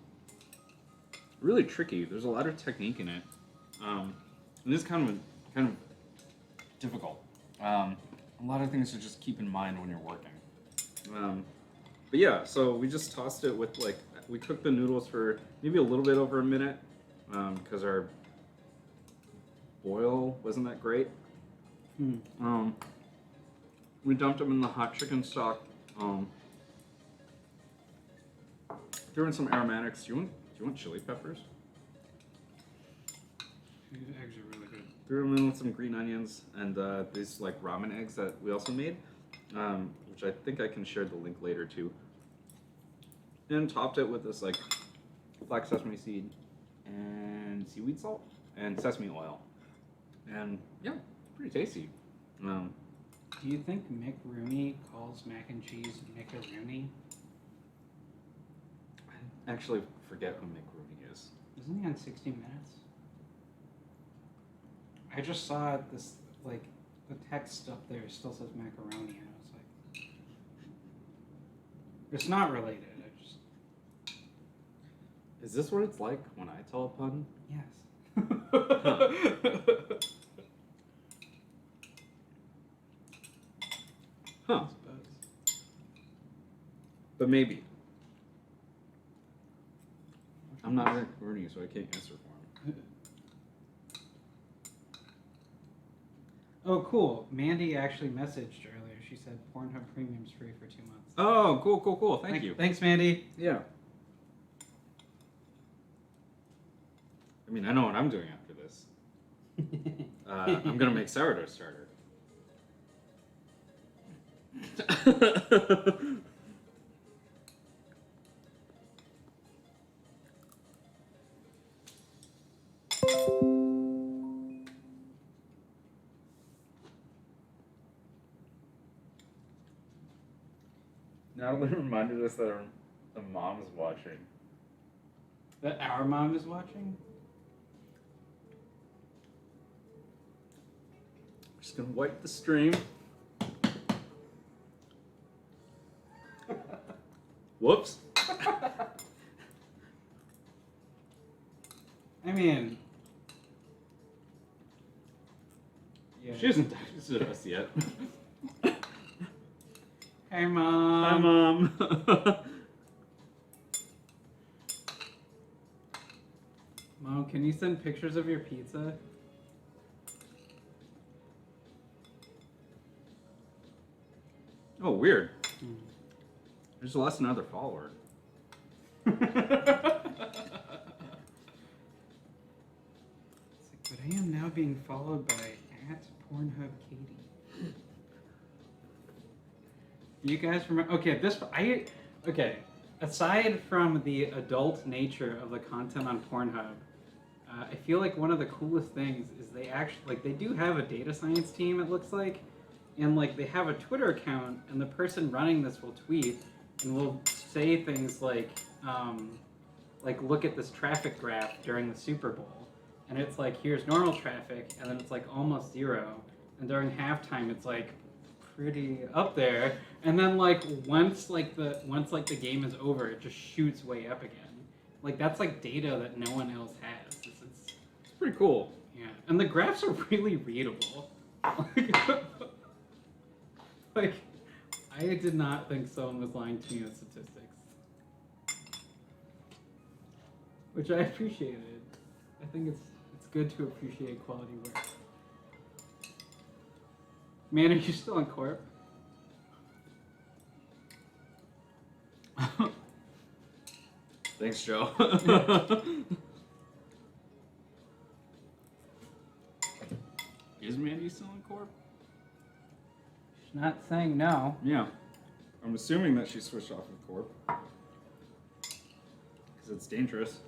really tricky. There's a lot of technique in it. And it's kind of difficult. A lot of things to just keep in mind when you're working. But yeah, so we just tossed it with like, we cooked the noodles for maybe a little bit over a minute because our boil wasn't that great. We dumped them in the hot chicken stock. Threw in some aromatics. Do you want chili peppers? These eggs are really good. Threw them in with some green onions and these like ramen eggs that we also made, which I think I can share the link later too. And topped it with this like black sesame seed and seaweed salt and sesame oil. And yeah, pretty tasty. Do you think Mick Rooney calls mac and cheese Mick-a-Rooney? I actually forget who Mick Rooney is. Isn't he on 60 Minutes? I just saw this, like, the text up there still says macaroni, and I was like, it's not related. Is this what it's like when I tell a pun? Yes. Huh. But maybe. I'm not Rick Rooney, so I can't answer for him. Oh, cool. Mandy actually messaged earlier. She said Pornhub Premium's free for 2 months. Oh, cool. Thank you. Thanks, Mandy. Yeah. I mean, I know what I'm doing after this. I'm going to make sourdough starter. Natalie reminded us that our mom's watching. That our mom is watching? Just gonna wipe the stream. Whoops. I mean, yeah. She hasn't texted us yet. Hey, Mom. Hi, Mom. Mom, can you send pictures of your pizza? Oh, weird. I just lost another follower. But I am now being followed by @PornhubKatie. You guys remember? Okay, okay. Aside from the adult nature of the content on Pornhub, I feel like one of the coolest things is they actually they do have a data science team. It looks like, and they have a Twitter account, and the person running this will tweet and will say things like look at this traffic graph during the Super Bowl, and it's like here's normal traffic, and then it's like almost zero, and during halftime it's like pretty up there, and then once the game is over, it just shoots way up again. That's data that no one else has. It's pretty cool. Yeah, and the graphs are really readable. I did not think someone was lying to me with statistics, which I appreciated. I think it's good to appreciate quality work. Man, are you still on Corp? Thanks, Joe. Is Mandy still on Corp? She's not saying no. Yeah. I'm assuming that she switched off of Corp. Because it's dangerous.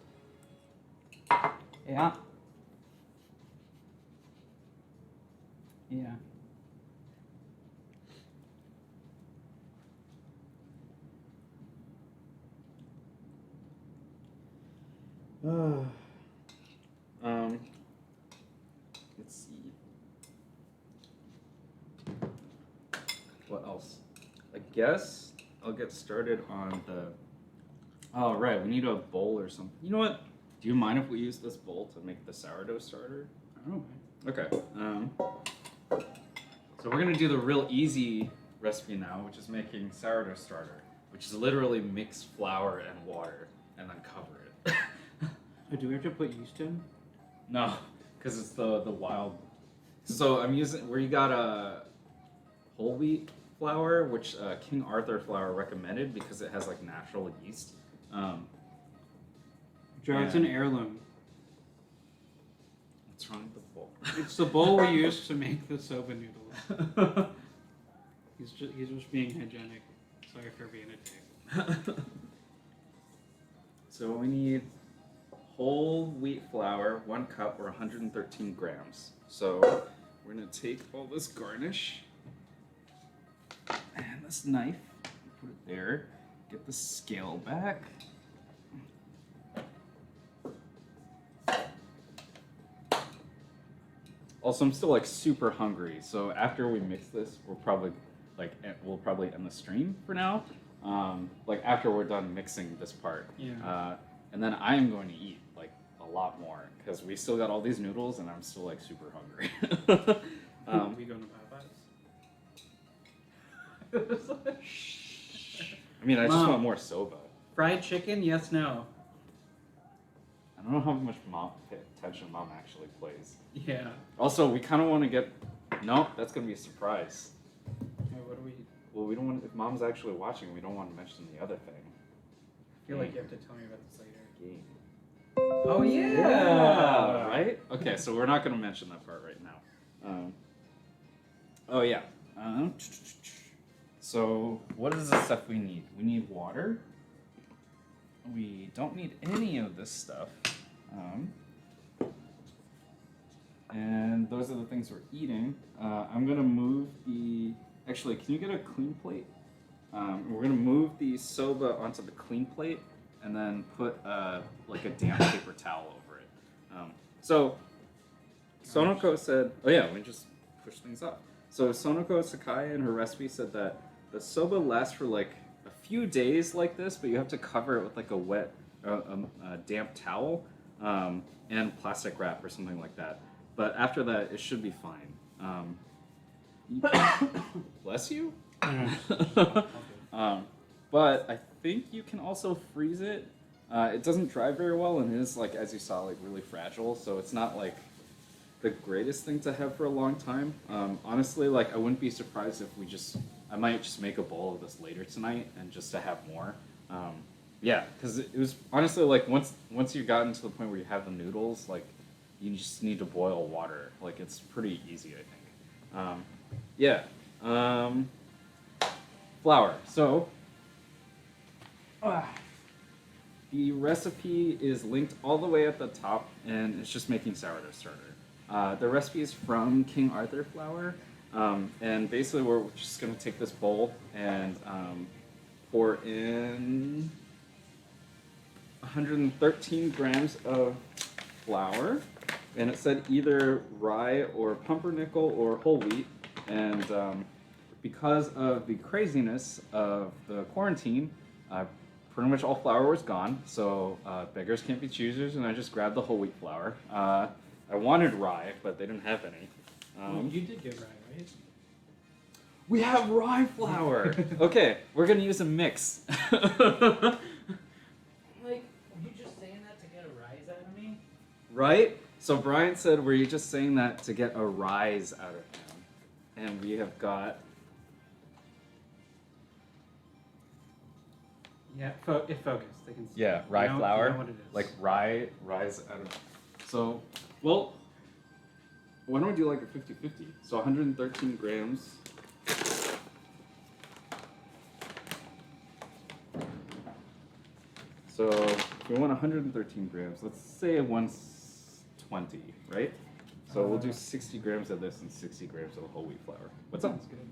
Yeah. Yeah. Let's see. What else? I guess I'll get started on the... Oh, right. We need a bowl or something. You know what? Do you mind if we use this bowl to make the sourdough starter? I don't know. Okay. So we're going to do the real easy recipe now, which is making sourdough starter, which is literally mix flour and water and then cover it. Oh, do we have to put yeast in? No, because it's the wild. So I'm using where you got a whole wheat flour, which King Arthur flour recommended because it has natural yeast. Joe, it's an heirloom. What's wrong with the bowl? It's the bowl we use to make the soba noodles. He's just being hygienic. Sorry for being a dick. So we need whole wheat flour, 1 cup or 113 grams. So we're gonna take all this garnish and this knife, put it there, get the scale back. Also, I'm still super hungry, so after we mix this, we'll probably end the stream for now. After we're done mixing this part. Yeah. And then I am going to eat a lot more because we still got all these noodles and I'm still super hungry. We going to Popeyes? I mean, I just Mom. want more soba. Fried chicken? Yes, no. I don't know how much attention Mom actually plays. Yeah. Also, we kind of want to get... No, that's going to be a surprise. What do we... Well, we don't want... If Mom's actually watching, we don't want to mention the other thing. I feel like you have to tell me about this later. Game. Oh, yeah! Yeah! Right? Okay, so we're not going to mention that part right now. Oh, yeah. So, what is the stuff we need? We need water. We don't need any of this stuff. And those are the things we're eating. I'm going to move the... Actually, can you get a clean plate? We're going to move the soba onto the clean plate and then put a damp paper towel over it. So, Sonoko said... Oh yeah, we just push things up. So Sonoko Sakai in her recipe said that the soba lasts for a few days like this, but you have to cover it with like a wet, damp towel, and plastic wrap or something like that. But after that, it should be fine. Bless you. But I think you can also freeze it. It doesn't dry very well, and it is, like, as you saw, like really fragile. So it's not like the greatest thing to have for a long time. Honestly, like, I wouldn't be surprised if I might just make a bowl of this later tonight and just to have more. Yeah, because it was honestly like once you've gotten to the point where you have the noodles, like you just need to boil water. Like it's pretty easy, I think. Yeah. Flour. So the recipe is linked all the way at the top, and it's just making sourdough starter. The recipe is from King Arthur flour, and basically we're just going to take this bowl and pour in 113 grams of flour, and it said either rye or pumpernickel or whole wheat, and because of the craziness of the quarantine, pretty much all flour was gone, so beggars can't be choosers, and I just grabbed the whole wheat flour. I wanted rye, but they didn't have any. You did get rye, right? We have rye flour! Okay, we're gonna use a mix. Like, were you just saying that to get a rise out of me? Right? So Brian said, were you just saying that to get a rise out of him? And we have got... Yeah, it focused. They can see. Yeah, rye flour. You know what it is. Like rise out of... So, well, why don't we do like a 50-50? So 113 grams. So if we want 113 grams, let's say 120, right? So we'll do 60 grams of this and 60 grams of the whole wheat flour. What's up? Sounds good.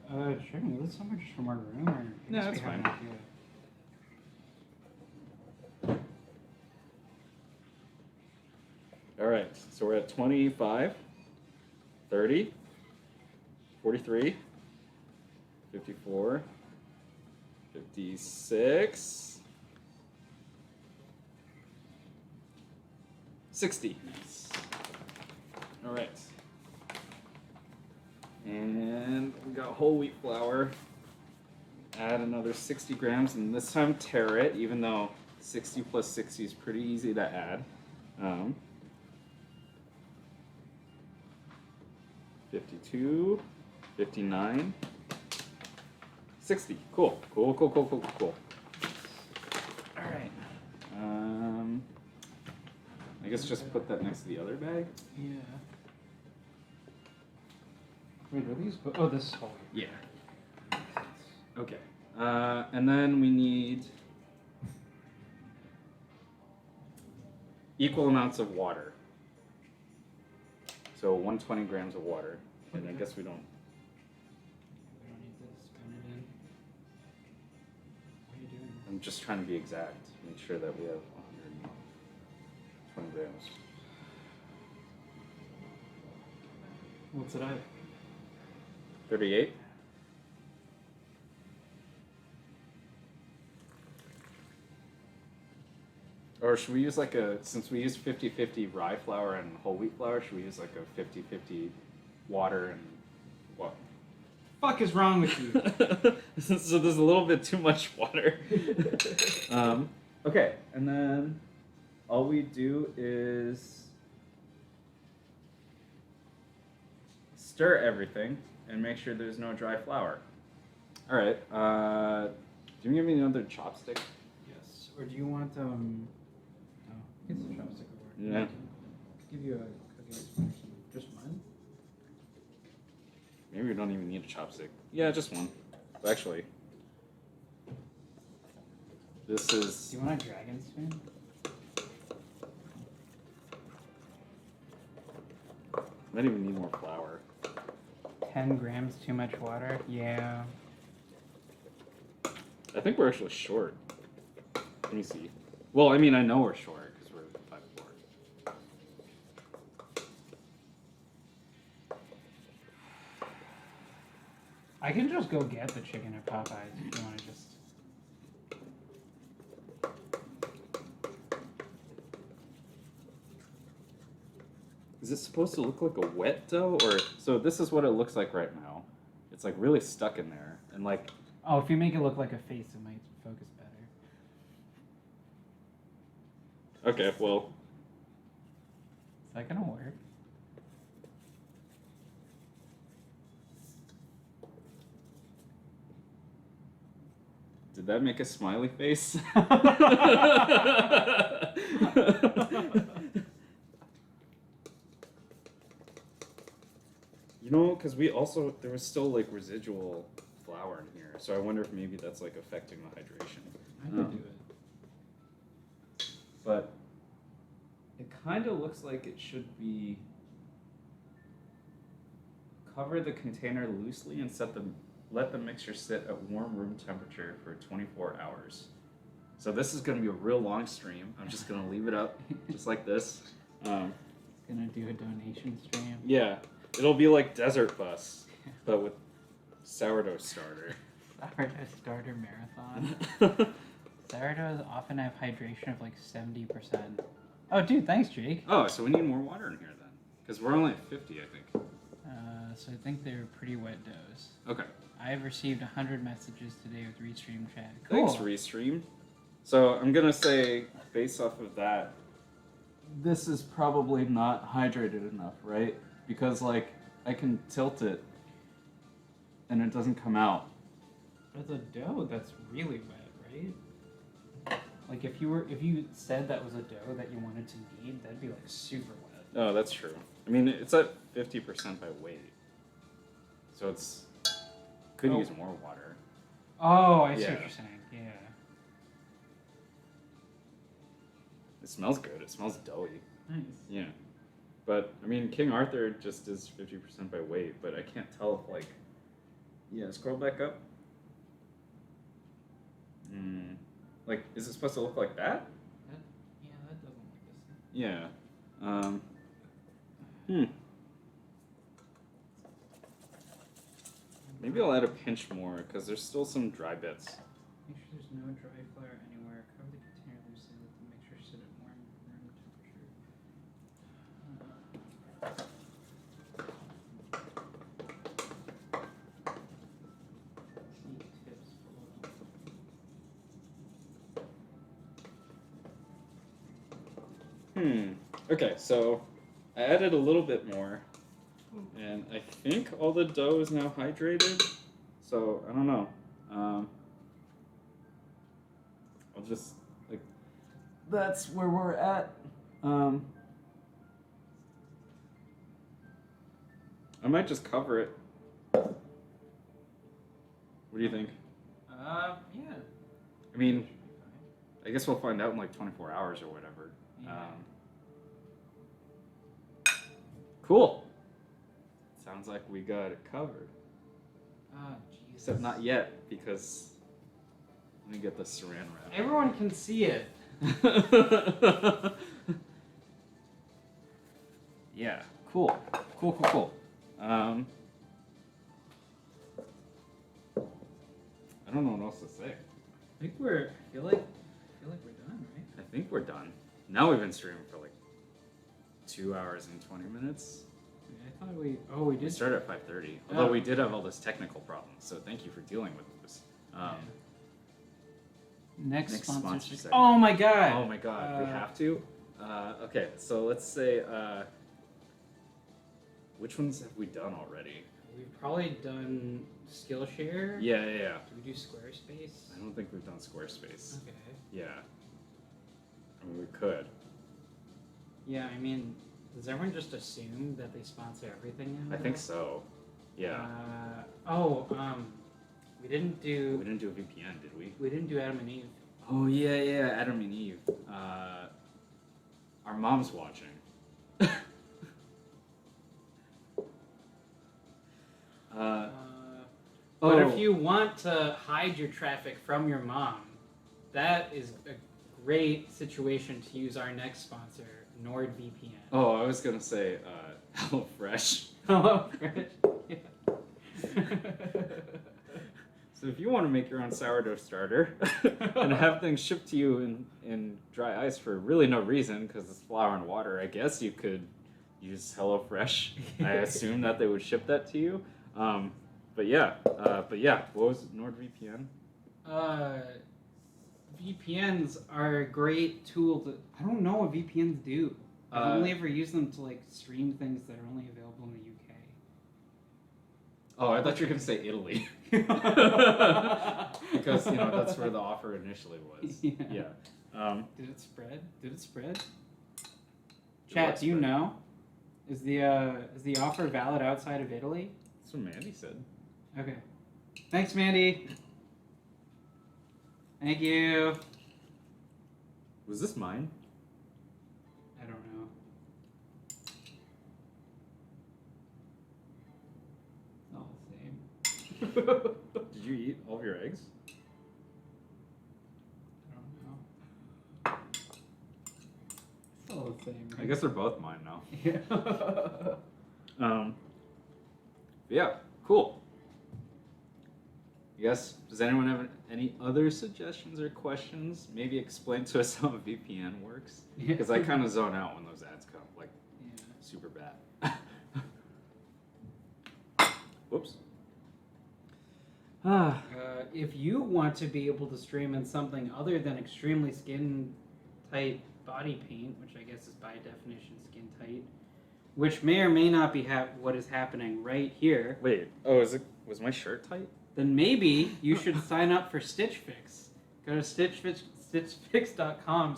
Sure. Was this somewhere just from our room? Or No, that's fine. All right, so we're at 25, 30, 43, 54, 56, 60. Nice. All right. And we got whole wheat flour. Add another 60 grams, and this time tare it, even though 60 plus 60 is pretty easy to add. 52, 59, 60. Cool. All right. I guess just put that next to the other bag. Yeah. Wait, are these? Oh, this is whole. Yeah. Okay. And then we need equal amounts of water. So 120 grams of water. And I guess we don't. We don't need to spoon it in. What are you doing? I'm just trying to be exact. Make sure that we have 120 grams. What's it at? 38. Or should we use like since we use 50-50 rye flour and whole wheat flour, should we use like a 50-50 water and what? Fuck is wrong with you? So there's a little bit too much water. Okay, and then all we do is stir everything and make sure there's no dry flour. All right, do you give me another chopstick? Yes. Or do you want Oh, it's a chopstick over. Yeah. Give you a cooking spoon. Just one. Maybe we don't even need a chopstick. Yeah, just one. But actually, this is... Do you want a dragon spoon? Might even need more flour. 10 grams too much water? Yeah. I think we're actually short. Let me see. Well, I mean, I know we're short because we're 5'4". I can just go get the chicken at Popeyes if you want to just... Is it supposed to look like a wet dough, or so? This is what it looks like right now. It's like really stuck in there, and like. Oh, if you make it look like a face, it might focus better. Okay, well. Is that gonna work? Did that make a smiley face? You know, because there was still like residual flour in here, so I wonder if maybe that's like affecting the hydration. I could do it. But it kind of looks like it should be cover the container loosely and let the mixture sit at warm room temperature for 24 hours. So this is going to be a real long stream. I'm just going to leave it up just like this. Gonna do a donation stream. Yeah, it'll be like Desert Bus, but with sourdough starter. Sourdough starter marathon. Sourdoughs often have hydration of like 70%. Oh, dude, thanks, Jake. Oh, so we need more water in here then, because we're only at 50, I think. So I think they're pretty wet doughs. Okay. I've received 100 messages today with Restream chat. Cool. Thanks, Restream. So I'm gonna say, based off of that, this is probably not hydrated enough, right? Because like I can tilt it, and it doesn't come out. But it's a dough that's really wet, right? Like if you said that was a dough that you wanted to knead, that'd be like super wet. Oh, that's true. I mean, it's at 50% by weight, so it's could use more water. Oh, I see what you're saying. Yeah. It smells good. It smells doughy. Nice. Yeah. But, I mean, King Arthur just is 50% by weight, but I can't tell if, like... Yeah, scroll back up. Like, is it supposed to look like that? That doesn't look the same. Yeah. Maybe I'll add a pinch more, because there's still some dry bits. Make sure there's no dry flour anywhere. Cover the container loosely. Let the mixture sit at warm room temperature. See tips below. Okay, so I added a little bit more, and I think all the dough is now hydrated, so I don't know. I'll just, like, that's where we're at. I might just cover it. What do you think? Yeah. I mean, I guess we'll find out in like 24 hours or whatever. Yeah. Cool. Sounds like we got it covered. Oh, Jesus. Except not yet, because let me get the saran wrap. Everyone can see it. Yeah, cool. Cool. I don't know what else to say. I feel like we're done, right? I think we're done. Now we've been streaming for like 2 hours and 20 minutes. I thought we We started at 5:30, although we did have all this technical problems, so thank you for dealing with this. Next sponsor sponsorship. segment. Oh my god! Oh my god, we have to? Okay, so let's say, which ones have we done already? We've probably done Skillshare. Yeah. Do we do Squarespace? I don't think we've done Squarespace. Okay. Yeah. I mean, we could. Yeah, I mean, does everyone just assume that they sponsor everything now? I think so. Yeah. We didn't do. We didn't do a VPN, did we? We didn't do Adam and Eve. Oh, yeah, Adam and Eve. Our mom's watching. But if you want to hide your traffic from your mom, that is a great situation to use our next sponsor, NordVPN. Oh, I was going to say HelloFresh. HelloFresh. Yeah. So if you want to make your own sourdough starter and have things shipped to you in dry ice for really no reason, because it's flour and water, I guess you could use HelloFresh. I assume that they would ship that to you. But yeah, what was NordVPN? VPNs are a great tool to. I don't know what VPNs do. I've only ever used them to like stream things that are only available in the UK. Oh, I thought you were gonna say Italy. Because that's where the offer initially was. Yeah. Did it spread? Did Chat, what do you spread? know? Is the offer valid outside of Italy? That's what Mandy said. Okay. Thanks, Mandy. Thank you. Was this mine? I don't know. It's all the same. Did you eat all of your eggs? I don't know. It's all the same. I guess they're both mine now. Yeah. Yeah, cool. Yes. Does anyone have any other suggestions or questions? Maybe explain to us how a VPN works. Because I kind of zone out when those ads come, like super bad. Whoops. If you want to be able to stream in something other than extremely skin tight body paint, which I guess is by definition skin tight, which may or may not be what is happening right here, Wait. Oh, was my shirt tight? then maybe you should sign up for Stitch Fix. Go to stitchfix.com/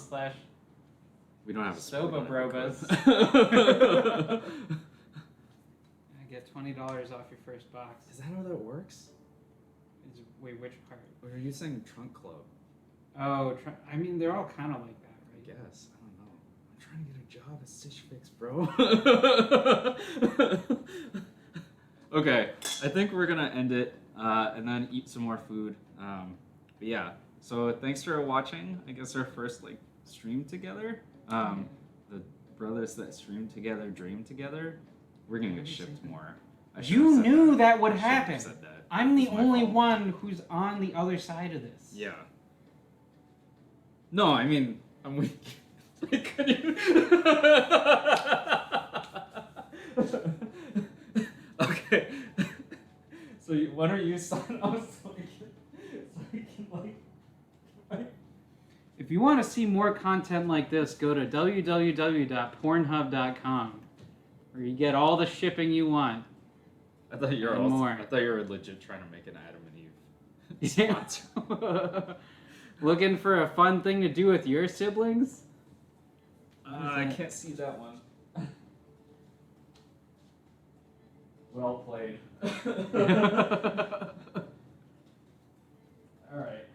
We don't have a Soba Brobas. Brobas. Get $20 off your first box. Is that how that works? Wait, which part? Or are you saying Trunk Club? Oh, I mean, they're all kind of like that, I right? guess. I don't know. I'm trying to get a job at Stitch Fix, bro. Okay, I think we're gonna end it and then eat some more food. But yeah, so thanks for watching. I guess our first stream together. The brothers that stream together dream together. We're gonna get shipped more. You knew that would happen. I said that. I'm the It's my only fault. one who's on the other side of this. Yeah. No, I mean, I'm weak. Okay. So when are you signing up so I can If you want to see more content like this, go to www.pornhub.com, where you get all the shipping you want. I thought you were And more. I thought you were legit trying to make an Adam and Eve Yeah. sponsor. Looking for a fun thing to do with your siblings? I can't see that one. Well played. Alright.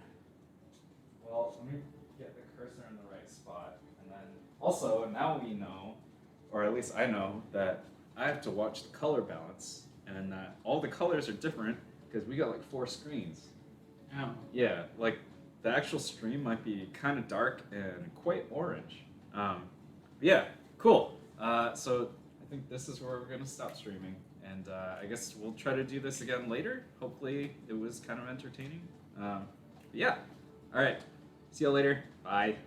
Well, let me get the cursor in the right spot. And then also, now we know, or at least I know, that I have to watch the color balance. And all the colors are different because we got like 4 screens. Oh. Yeah, like the actual stream might be kind of dark and quite orange. Yeah, cool. So I think this is where we're going to stop streaming. And I guess we'll try to do this again later. Hopefully it was kind of entertaining. Yeah. All right. See you later. Bye.